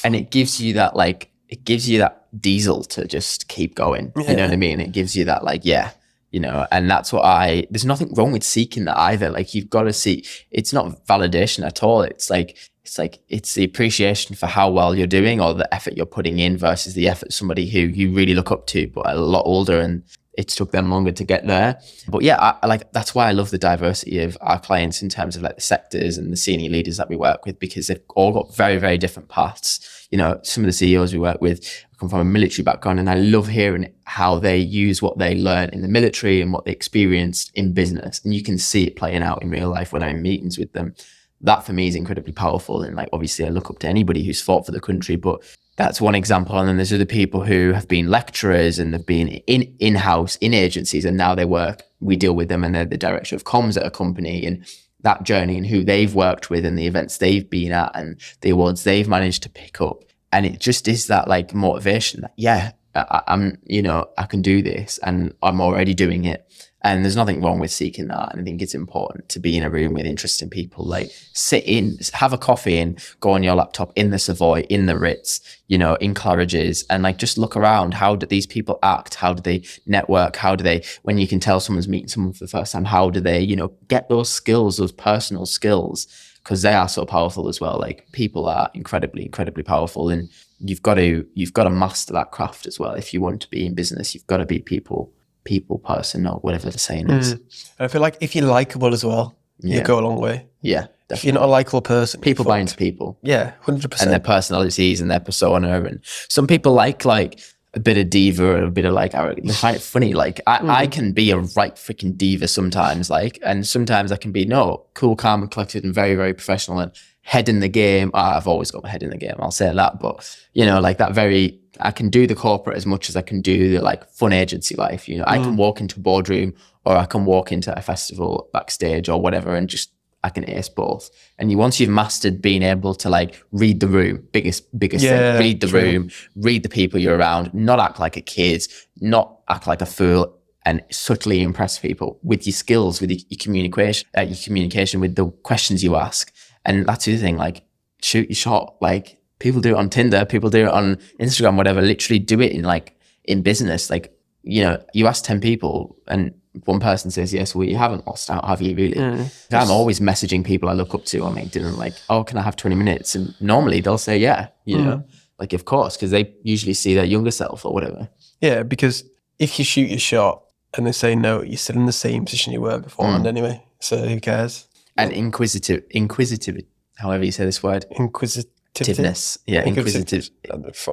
and it gives you that, like, it gives you that diesel to just keep going. You know what I mean? It gives you that, like, you know, and that's what there's nothing wrong with seeking that either. Like, you've got to seek, it's not validation at all. It's the appreciation for how well you're doing, or the effort you're putting in, versus the effort somebody who you really look up to, but a lot older, and it took them longer to get there. But yeah, I like, that's why I love the diversity of our clients in terms of like the sectors and the senior leaders that we work with, because they've all got very, very different paths. You know, some of the CEOs we work with come from a military background, and I love hearing how they use what they learn in the military and what they experienced in business. And you can see it playing out in real life when I'm in meetings with them. That for me is incredibly powerful. And like, obviously I look up to anybody who's fought for the country, but that's one example. And then there's other people who have been lecturers and they've been in-house, in agencies, and now we deal with them, and they're the director of comms at a company, and that journey and who they've worked with and the events they've been at and the awards they've managed to pick up. And it just is that like motivation that, I'm, you know, I can do this, and I'm already doing it. And there's nothing wrong with seeking that. And I think it's important to be in a room with interesting people, like sit in, have a coffee and go on your laptop in the Savoy, in the Ritz, you know, in Claridge's, and like just look around. How do these people act? How do they network? How do they, when you can tell someone's meeting someone for the first time, how do they, you know, get those skills, those personal skills? Because they are so powerful as well. Like, people are incredibly, incredibly powerful, and you've got to master that craft as well. If you want to be in business, you've got to be people person, or whatever the saying is. And I feel like if you're likable as well, you go a long way. Yeah, definitely. If you're not a likable person, people buy into people. Yeah, 100%. And their personalities and their persona. And some people like a bit of diva or a bit of like, I find it funny. Like I can be a right freaking diva sometimes, like, and sometimes I can be cool, calm and collected and very, very professional and head in the game. I've always got my head in the game, I'll say that. But, like that I can do the corporate as much as I can do the like fun agency life. I can walk into a boardroom or I can walk into a festival backstage or whatever and just, I can ace both. And once you've mastered being able to like read the room, biggest thing, read the room, read the people you're around, not act like a kid, not act like a fool, and subtly impress people with your skills, with your communication, with the questions you ask. And that's the other thing, like shoot your shot. Like people do it on Tinder, people do it on Instagram, whatever, literally do it in business. Like, you ask 10 people and one person says yes, well, you haven't lost out, have you really? I'm always messaging people I look up to on LinkedIn and like, oh, can I have 20 minutes? And normally they'll say yeah, like of course, because they usually see their younger self or whatever. Yeah, because if you shoot your shot and they say no, you're still in the same position you were beforehand anyway. So who cares? And inquisitive, however you say this word. Inquisitiveness. Yeah, inquisitive.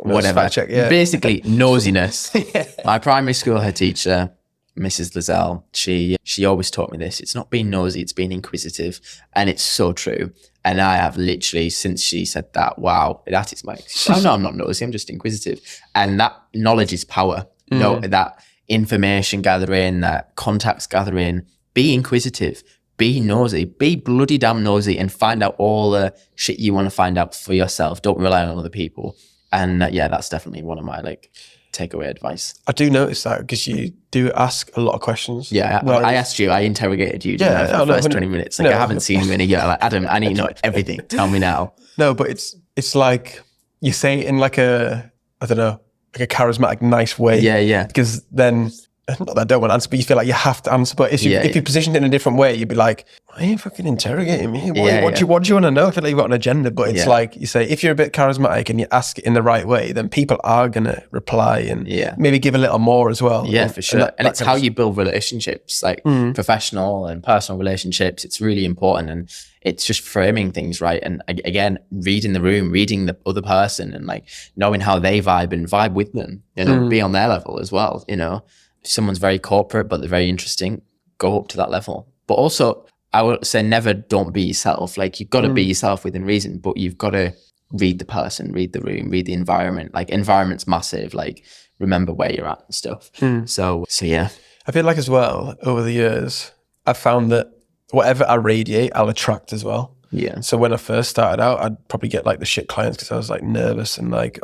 Whatever. Check, yeah. Basically, nosiness. My primary school head teacher, Mrs. Lizelle, she always taught me this. It's not being nosy, it's being inquisitive. And it's so true. And I have literally, since she said that, wow, that is my, oh no, I'm not nosy, I'm just inquisitive. And that knowledge is power. That information gathering, that contacts gathering, be inquisitive, be nosy, be bloody damn nosy and find out all the shit you want to find out for yourself. Don't rely on other people. And that's definitely one of my like takeaway advice. I do notice that because you do ask a lot of questions. Yeah, I asked you, I interrogated you for the first 20 minutes. Like I haven't seen you in a year. Like, Adam, I need to know everything. Tell me now. No, but it's like you say it in like a, I don't know, like a charismatic, nice way. Yeah. Because then, not that I don't want to answer, but you feel like you have to answer. But if you positioned it in a different way, you'd be like, why are you fucking interrogating me? What do you want to know? I feel like you've got an agenda. But it's like you say, if you're a bit charismatic and you ask it in the right way, then people are going to reply and maybe give a little more as well. Yeah, for sure. And it's how you build relationships, like professional and personal relationships. It's really important. And it's just framing things right. And again, reading the room, reading the other person and like knowing how they vibe and vibe with them, be on their level as well, If someone's very corporate, but they're very interesting, go up to that level. But also, I would say never don't be yourself. Like you've got to be yourself within reason, but you've got to read the person, read the room, read the environment. Like environment's massive. Like remember where you're at and stuff. So yeah. I feel like as well, over the years, I've found that whatever I radiate, I'll attract as well. Yeah. So when I first started out, I'd probably get like the shit clients because I was like nervous and like,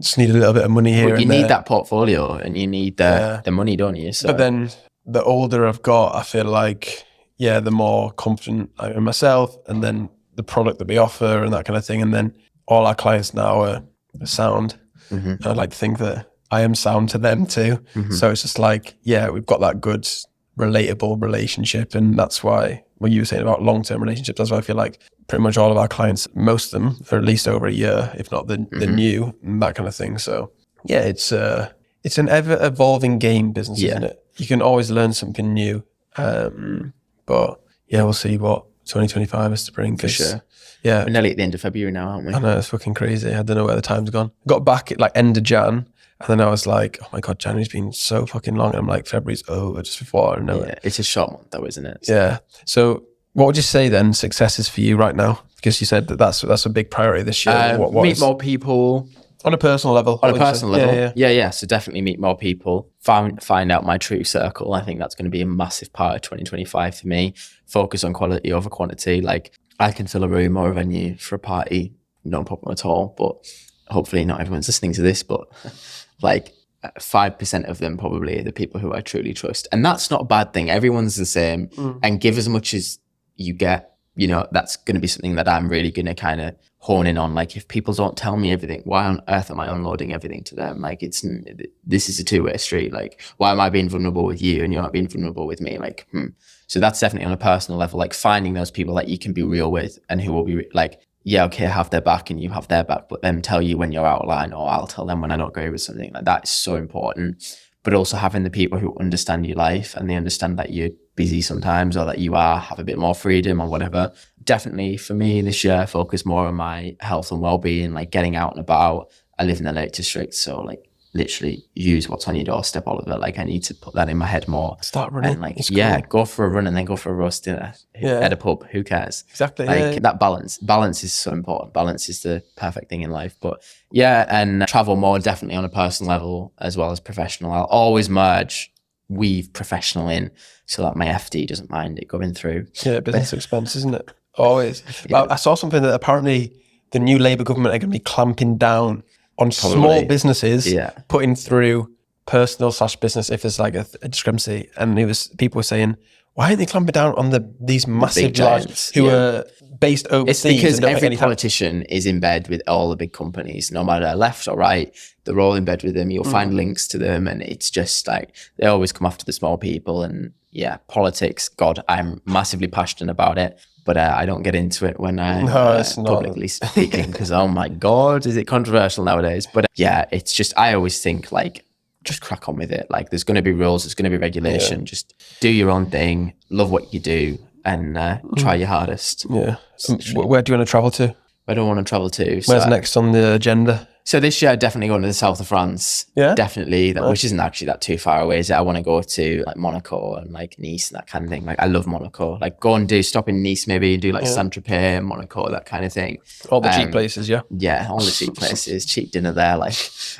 just need a little bit of money here. But you need that portfolio and you need the money, don't you? So. But then the older I've got, I feel like, the more confident I am in myself and then the product that we offer and that kind of thing. And then all our clients now are sound. And I'd like to think that I am sound to them too. So it's just like, we've got that good, relatable relationship. And that's why when you were saying about long-term relationships, that's why I feel like pretty much all of our clients, most of them are at least over a year, if not the new and that kind of thing. So it's an ever evolving game business, isn't it? You can always learn something new. But we'll see what 2025 is to bring. For sure. Yeah. We're nearly at the end of February now, aren't we? I know, it's fucking crazy. I don't know where the time's gone. Got back at like end of Jan. And then I was like, oh my God, January's been so fucking long. And I'm like, February's over just before I know it. It's a short month though, isn't it? Yeah. So what would you say then success is for you right now? Because you said that's a big priority this year. Meet more people. On a personal level. On a personal level. Yeah. So definitely meet more people. Find out my true circle. I think that's going to be a massive part of 2025 for me. Focus on quality over quantity. Like I can fill a room or a venue for a party, no problem at all. But hopefully not everyone's listening to this, but like 5% of them probably are the people who I truly trust. And that's not a bad thing. Everyone's the same. And give as much as you get. That's going to be something that I'm really going to kind of hone in on. Like if people don't tell me everything, why on earth am I unloading everything to them? Like this is a two-way street. Like why am I being vulnerable with you and you're not being vulnerable with me? Like, So that's definitely on a personal level, like finding those people that you can be real with and who will be like, have their back and you have their back, but them tell you when you're out of line or I'll tell them when I don't agree with something. Like that is so important. But also having the people who understand your life and they understand that you're busy sometimes or that you have a bit more freedom or whatever. Definitely for me this year, focus more on my health and well-being, like getting out and about. I live in the Lake District, so like literally use what's on your doorstep, Oliver. Like, I need to put that in my head more. Start running. And like, It's yeah, cool. go for a run and then go for a roast dinner at a pub. Who cares? Exactly. Like that balance. Balance is so important. Balance is the perfect thing in life. But yeah, and travel more definitely on a personal level as well as professional. I'll always weave professional in so that my FD doesn't mind it going through. Yeah, business expense, isn't it? Always. Yeah. I saw something that apparently the new Labour government are going to be clamping down on small businesses, putting through personal / business if there's like a discrepancy. And people were saying, why aren't they clamping down on these massive giants who are based overseas? It's because every politician is in bed with all the big companies, no matter left or right. They're all in bed with them. You'll find links to them, and it's just like they always come after the small people. And yeah, politics. God, I'm massively passionate about it. But I don't get into it when I'm publicly speaking because, oh my God, is it controversial nowadays? But yeah, it's just, I always think like, just crack on with it. Like there's going to be rules, there's going to be regulation. Yeah. Just do your own thing, love what you do, and try your hardest. Yeah. Where do you want to travel to? I don't want to travel to. Where's next on the agenda? So this year, definitely going to the south of France. Yeah, definitely. Which isn't actually that too far away. Is it? I want to go to like Monaco and like Nice and that kind of thing. Like I love Monaco. Like go and stop in Nice, maybe do like Saint-Tropez, Monaco, that kind of thing. All the cheap places, yeah. Yeah, all the cheap places, cheap dinner there. Like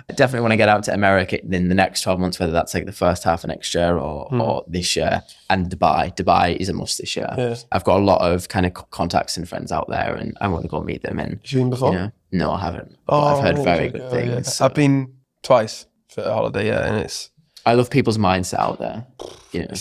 I definitely want to get out to America in the next 12 months, whether that's like the first half of next year or this year. And Dubai. Dubai is a must this year. Yes. I've got a lot of kind of contacts and friends out there, and I want to go meet them. And have you been before? You know, no, I haven't. I've heard very good things. Yeah. So. I've been twice for a holiday, and I love people's mindset out there. You know.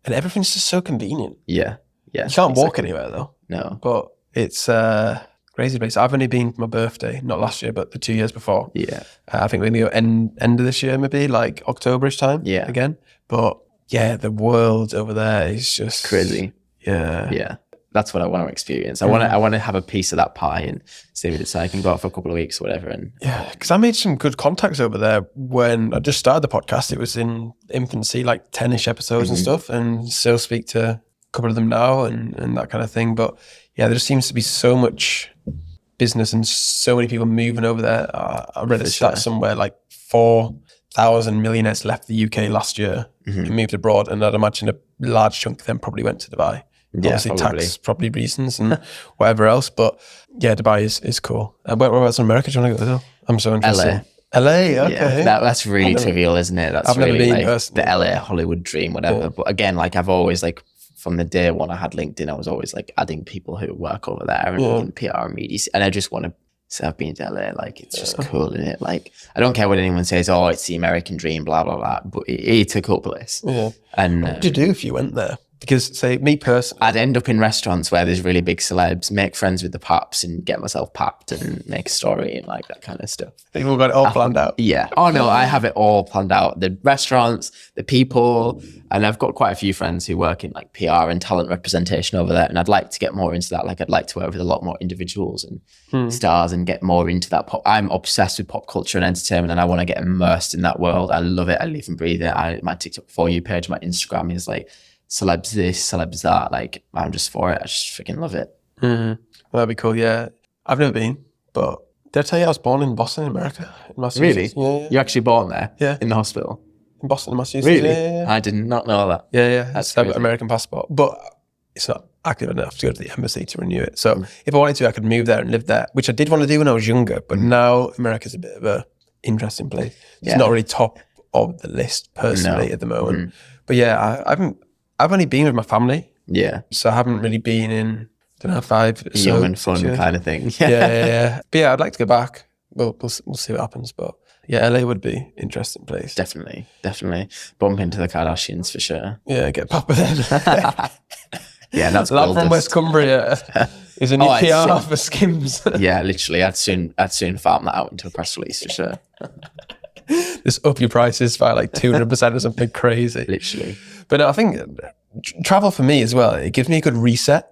And everything's just so convenient. Yeah. You can't walk anywhere though. No. But it's a crazy place. I've only been for my birthday, not last year, but the 2 years before. Yeah. I think we're going to go end of this year, maybe like October-ish time. Yeah. Again. But yeah, the world over there is just crazy. Yeah. Yeah. That's what I want to experience. I want to have a piece of that pie and see what it's like and go out for a couple of weeks or whatever. And yeah, because I made some good contacts over there when I just started the podcast. It was in infancy, like 10-ish episodes and stuff, and still speak to a couple of them now and that kind of thing. But yeah, there just seems to be so much business and so many people moving over there. I read a stat somewhere like 4,000 millionaires left the UK last year and moved abroad, and I'd imagine a large chunk of them probably went to Dubai. Yeah, obviously tax probably reasons and whatever else, but yeah, Dubai is cool. Where else in America do you want to go to? I'm so interested. LA, okay. Yeah, that's really trivial, isn't it? That's I've really never been like personally. The LA Hollywood dream, whatever. Yeah. But again, like I've always like from the day one I had LinkedIn, I was always like adding people who work over there and in PR and media, and I just want to say I've been to LA. Like it's just cool, isn't it? Like I don't care what anyone says. Oh, it's the American dream, blah blah blah. But it's a cool place. Yeah. And what would you do if you went there? Because, say, me personally, I'd end up in restaurants where there's really big celebs, make friends with the paps and get myself papped and make a story and like that kind of stuff. People got it all planned out. Yeah. Oh, no, I have it all planned out. The restaurants, the people, and I've got quite a few friends who work in like PR and talent representation over there. And I'd like to get more into that. Like I'd like to work with a lot more individuals and stars and get more into that. I'm obsessed with pop culture and entertainment, and I want to get immersed in that world. I love it. I live and breathe it. My TikTok For You page, my Instagram is like, celebs this, celebs that. Like I'm just for it. I just freaking love it. Well, that'd be cool. Yeah, I've never been, but did I tell you I was born in Boston, America? In Massachusetts. Really? Yeah. You're actually born there? Yeah. In the hospital? In Boston, Massachusetts. Really? Yeah. I did not know that. Yeah. I've got an American passport, but it's not active enough to go to the embassy to renew it. So if I wanted to, I could move there and live there, which I did want to do when I was younger. But now America's a bit of a interesting place. It's not really top of the list personally at the moment. But yeah, I've only been with my family. Yeah. So I haven't really been in, I don't know, 5 young and fun kind of thing. Yeah. But yeah, I'd like to go back. We'll see what happens. But yeah, LA would be an interesting place. Definitely. Bump into the Kardashians for sure. Yeah, get Papa then. Yeah, that's Lad from West Cumbria is a new PR for Skims. Yeah, literally. I'd soon farm that out into a press release for sure. Just up your prices by like 200% or something crazy. Literally. But no, I think travel for me as well, it gives me a good reset.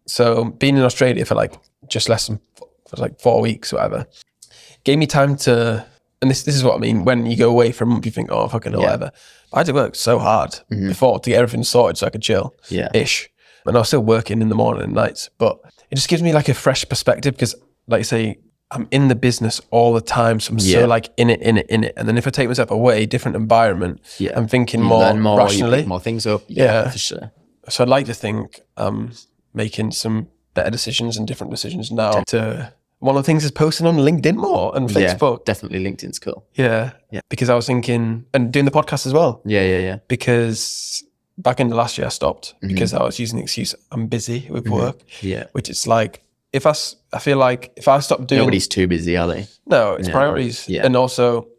So being in Australia for like just less than for like 4 weeks or whatever, gave me time to, and this is what I mean, when you go away for a month, you think, oh, fucking whatever. I had to work so hard before to get everything sorted so I could chill-ish. And I was still working in the morning and nights, but it just gives me like a fresh perspective because, like you say, I'm in the business all the time. So I'm so like in it. And then if I take myself away, different environment, I'm thinking you more learn more, rationally. you pick more things up. Yeah. For sure. So I'd like to think I'm making some better decisions and different decisions now. One of the things is posting on LinkedIn more and Facebook. Definitely LinkedIn's cool. Yeah. Because I was thinking, and doing the podcast as well. Yeah. Because back in the last year I stopped because I was using the excuse I'm busy with work. Yeah. Which it's like, I feel like if I stop doing... Nobody's too busy, are they? No, it's priorities. Yeah. And also,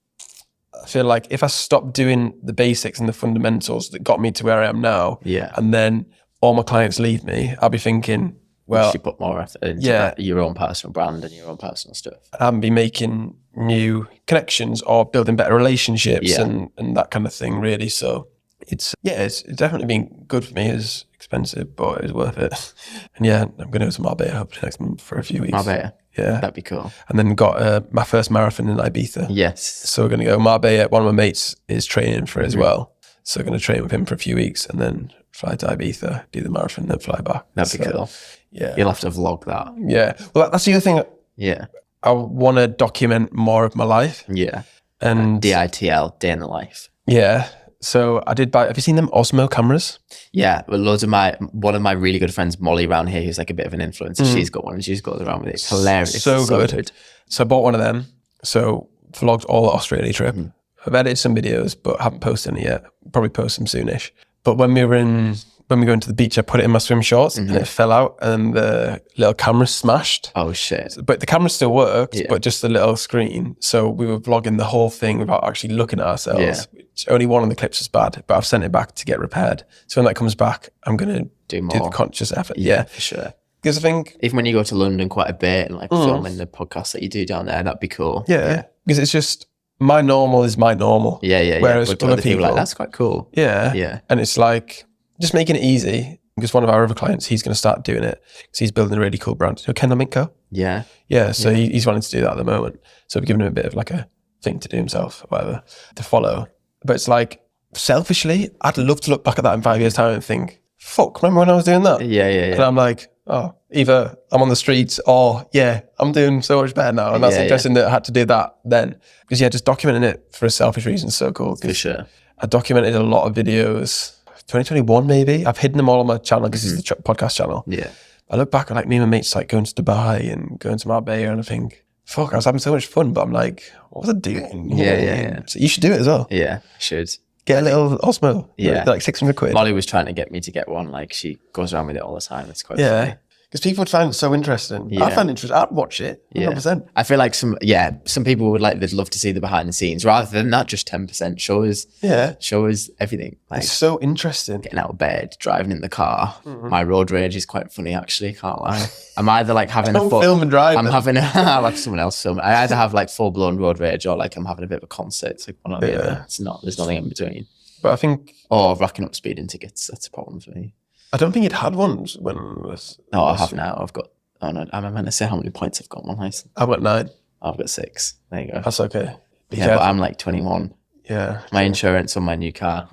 I feel like if I stop doing the basics and the fundamentals that got me to where I am now, and then all my clients leave me, I'll be thinking, well... You should put more effort into your own personal brand and your own personal stuff. And be making new connections or building better relationships and that kind of thing, really. So it's definitely been good for me. It's expensive, but it's worth it. And I'm going to go to Marbella hopefully next month for a few weeks. Marbella? Yeah. That'd be cool. And then got my first marathon in Ibiza. Yes. So we're going to go Marbella. One of my mates is training for it as well. So we're going to train with him for a few weeks and then fly to Ibiza, do the marathon, then fly back. That'd be cool. Yeah. You'll have to vlog that. Yeah. Well, that's the other thing. Yeah. I want to document more of my life. Yeah. And DITL, day in the life. Yeah. So I did buy, have you seen them Osmo cameras? Yeah. Well, one of my really good friends, Molly around here, who's like a bit of an influencer. She's got one and she's got around with it. It's hilarious. So good. So I bought one of them. So vlogged all the Australia trip. I've edited some videos, but haven't posted any yet. Probably post some soonish. But when we go into the beach, I put it in my swim shorts and it fell out and the little camera smashed. Oh shit. But the camera still worked, but just the little screen. So we were vlogging the whole thing without actually looking at ourselves. Which only one of the clips was bad, but I've sent it back to get repaired. So when that comes back, I'm going to do the conscious effort. Yeah, for sure. Because I think... Even when you go to London quite a bit and like filming the podcast that you do down there, that'd be cool. Yeah. Because it's just... My normal is my normal. Yeah. Whereas but other people like, that's quite cool. Yeah. And it's like just making it easy. Because one of our other clients, he's going to start doing it because he's building a really cool brand. You know Kendall Minko? Yeah. Yeah. So he's wanting to do that at the moment. So we're giving him a bit of like a thing to do himself, or whatever, to follow. But it's like, selfishly, I'd love to look back at that in 5 years' time and think, fuck, remember when I was doing that? Yeah. And I'm like, oh, either I'm on the streets or I'm doing so much better now. And that's interesting that I had to do that then. Because just documenting it for a selfish reason is so cool. For sure. I documented a lot of videos, 2021 maybe. I've hidden them all on my channel because it's the podcast channel. Yeah. I look back at like me and my mates like going to Dubai and going to Marbella and I think, fuck, I was having so much fun, but I'm like, what was I doing? Yeah. So you should do it as well. Yeah, should. Get a little Osmo. Yeah. Like 600 quid. Molly was trying to get me to get one. Like she goes around with it all the time. It's quite funny. Because people would find it so interesting. I find it interesting. I'd watch it, 100%. I feel like some people would like, they'd love to see the behind the scenes rather than that just 10%. Show us everything. Like, it's so interesting. Getting out of bed, driving in the car. My road rage is quite funny, actually. Can't lie. I'm either like having film and drive. I'm having I'll have someone else film. I either have like full blown road rage or like I'm having a bit of a concert. It's like one or the other. It's not. There's nothing in between. But I think, or racking up speeding tickets. That's a problem for me. I don't think you'd had ones when it was. No, I have now. I've got. Oh no, I'm meant to say how many points I've got on my license. I've got 9. I've got 6. There you go. That's okay. But I'm like 21. Yeah. My insurance on my new car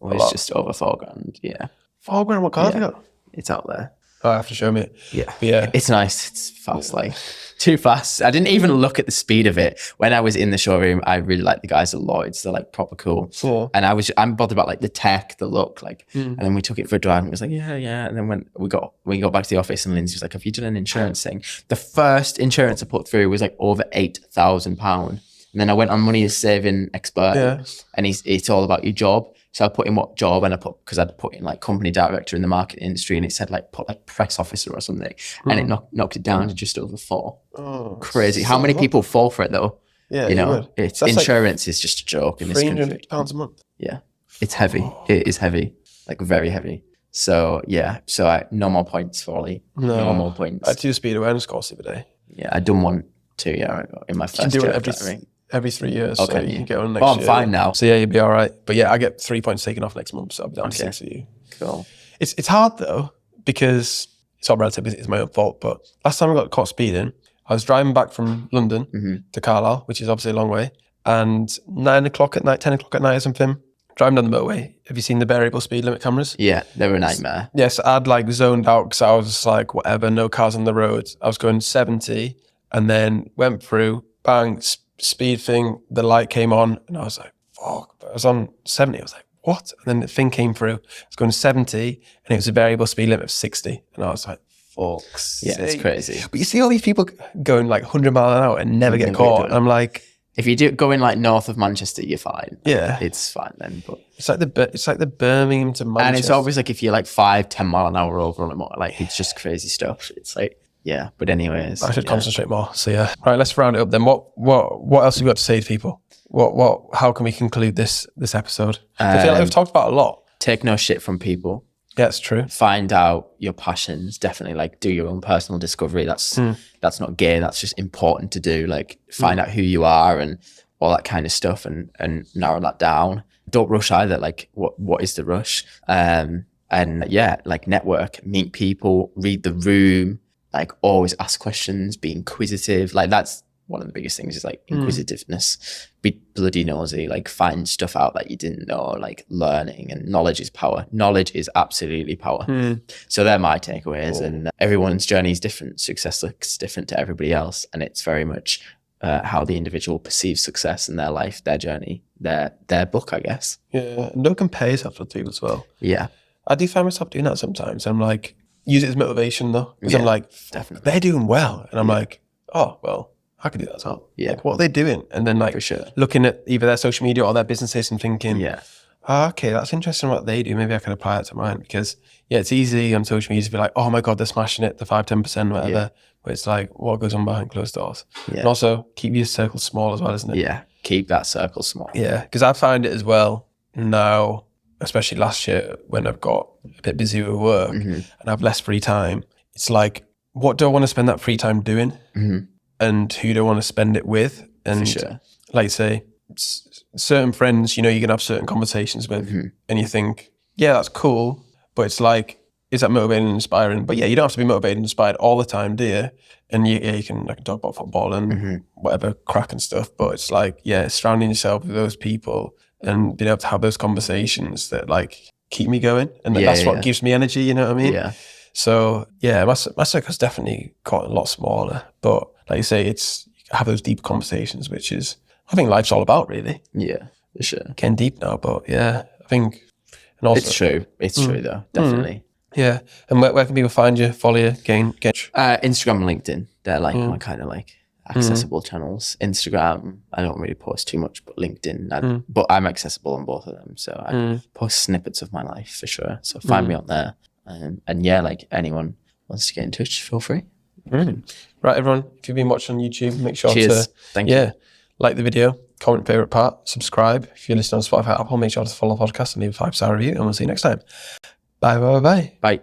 was just over $4,000. Yeah. $4,000? What car have you got? It's out there. Oh, I have to show me it. Yeah. It's nice. It's fast, like too fast. I didn't even look at the speed of it. When I was in the showroom, I really like the guys at Lloyd's. They're like proper cool. And I'm bothered about like the tech, the look, like, and then we took it for a drive and it was like, yeah. And then when we got back to the office and Lindsay was like, have you done an insurance thing? The first insurance I put through was like over £8,000. And then I went on Money is Saving Expert and it's all about your job. So I put in what job and because I'd put in like company director in the marketing industry and it said like put like press officer or something and it knocked it down to just over 4. Oh, crazy. How many people fall for it though? Yeah, you know, it's insurance is just a joke in this country. £350 a month. Yeah, it's heavy. It is heavy, like very heavy. So no more points for Ollie. No more points. I had to do a speed awareness course the other day. Yeah, I'd done one 2 years ago in my first year. Every 3 years. Okay, so you can get on next year. I'm fine now. So you'll be all right. But yeah, I get 3 points taken off next month, so I'll be down to 6 for you. Cool. It's hard though, because it's all relative, it's my own fault. But last time I got caught speeding, I was driving back from London to Carlisle, which is obviously a long way. And 9 o'clock at night, 10 o'clock at night or something, driving down the motorway. Have you seen the variable speed limit cameras? Yeah, they were a nightmare. Yes, I'd like zoned out because I was just like, whatever, no cars on the road. I was going 70 and then went through, bang, speed thing, the light came on, and I was like, fuck. But I was on 70. I was like, what? And then the thing came through. I was going 70, and it was a variable speed limit of 60. And I was like, fuck's Yeah, it's sake. crazy. But you see all these people going like 100 miles an hour and never get caught. And I'm like, if you do go in like north of Manchester, you're fine. Yeah. It's fine then. But it's like the Birmingham to Manchester. and it's always like if you're like 5-10 mile an hour over on it more, like it's just crazy stuff. It's like, yeah. But anyways, I should concentrate more. So yeah. Right, let's round it up then. What else have we got to say to people? How can we conclude this episode? I feel like we've talked about a lot. Take no shit from people. Yeah, it's true. Find out your passions. Definitely, like, do your own personal discovery. That's not gay. That's just important to do. Like, find out who you are and all that kind of stuff, and narrow that down. Don't rush either. Like, what is the rush? And yeah, like, network, meet people, read the room. Like, always ask questions, be inquisitive. Like, that's one of the biggest things is like inquisitiveness. Be bloody nosy, like find stuff out that you didn't know, like learning, and knowledge is power. Knowledge is absolutely power. So they're my takeaways. And everyone's journey is different. Success looks different to everybody else. And it's very much how the individual perceives success in their life, their journey, their book, I guess. Yeah, and don't compare yourself with people as well. Yeah. I do find myself doing that sometimes. I'm like, use it as motivation though. Because I'm like, definitely. They're doing well. And I'm like, oh, well, I could do that as well. Yeah. Like, what are they doing? And then like For sure. looking at either their social media or their businesses and thinking, okay, that's interesting what they do. Maybe I can apply it to mine. Because it's easy on social media to be like, oh my God, they're smashing it, the 5-10%, whatever. Yeah. But it's like, what goes on behind closed doors? Yeah. And also keep your circle small as well, isn't it? Yeah. Keep that circle small. Yeah. Because I find it as well now, especially last year when I've got a bit busy with work and I have less free time. It's like, what do I want to spend that free time doing? And who do I want to spend it with? And For sure. like say, certain friends, you're going to have certain conversations with and you think, yeah, that's cool. But it's like, is that motivating and inspiring? But yeah, you don't have to be motivated and inspired all the time, do you? And you can talk about football and whatever crack and stuff. But it's like, surrounding yourself with those people and being able to have those conversations that like keep me going. And that's what gives me energy, you know what I mean? Yeah. So yeah, my circle's definitely got a lot smaller. But like you say, it's have those deep conversations, which is, I think life's all about really. Yeah, for sure. Getting deep now, but yeah, I think, and also It's true. It's true though, definitely. Yeah. And where can people find you, follow you, gain? Instagram and LinkedIn. They're like my kind of like accessible channels. Instagram, I don't really post too much, but LinkedIn, but I'm accessible on both of them. So I post snippets of my life for sure. So find me on there. And yeah, like anyone wants to get in touch, feel free. Right, everyone, if you've been watching on YouTube, make sure Cheers. to Thank you. like the video, comment favourite part, subscribe. If you're listening on Spotify, Apple, make sure to follow the podcast and leave a 5-star review, and we'll see you next time. Bye. Bye.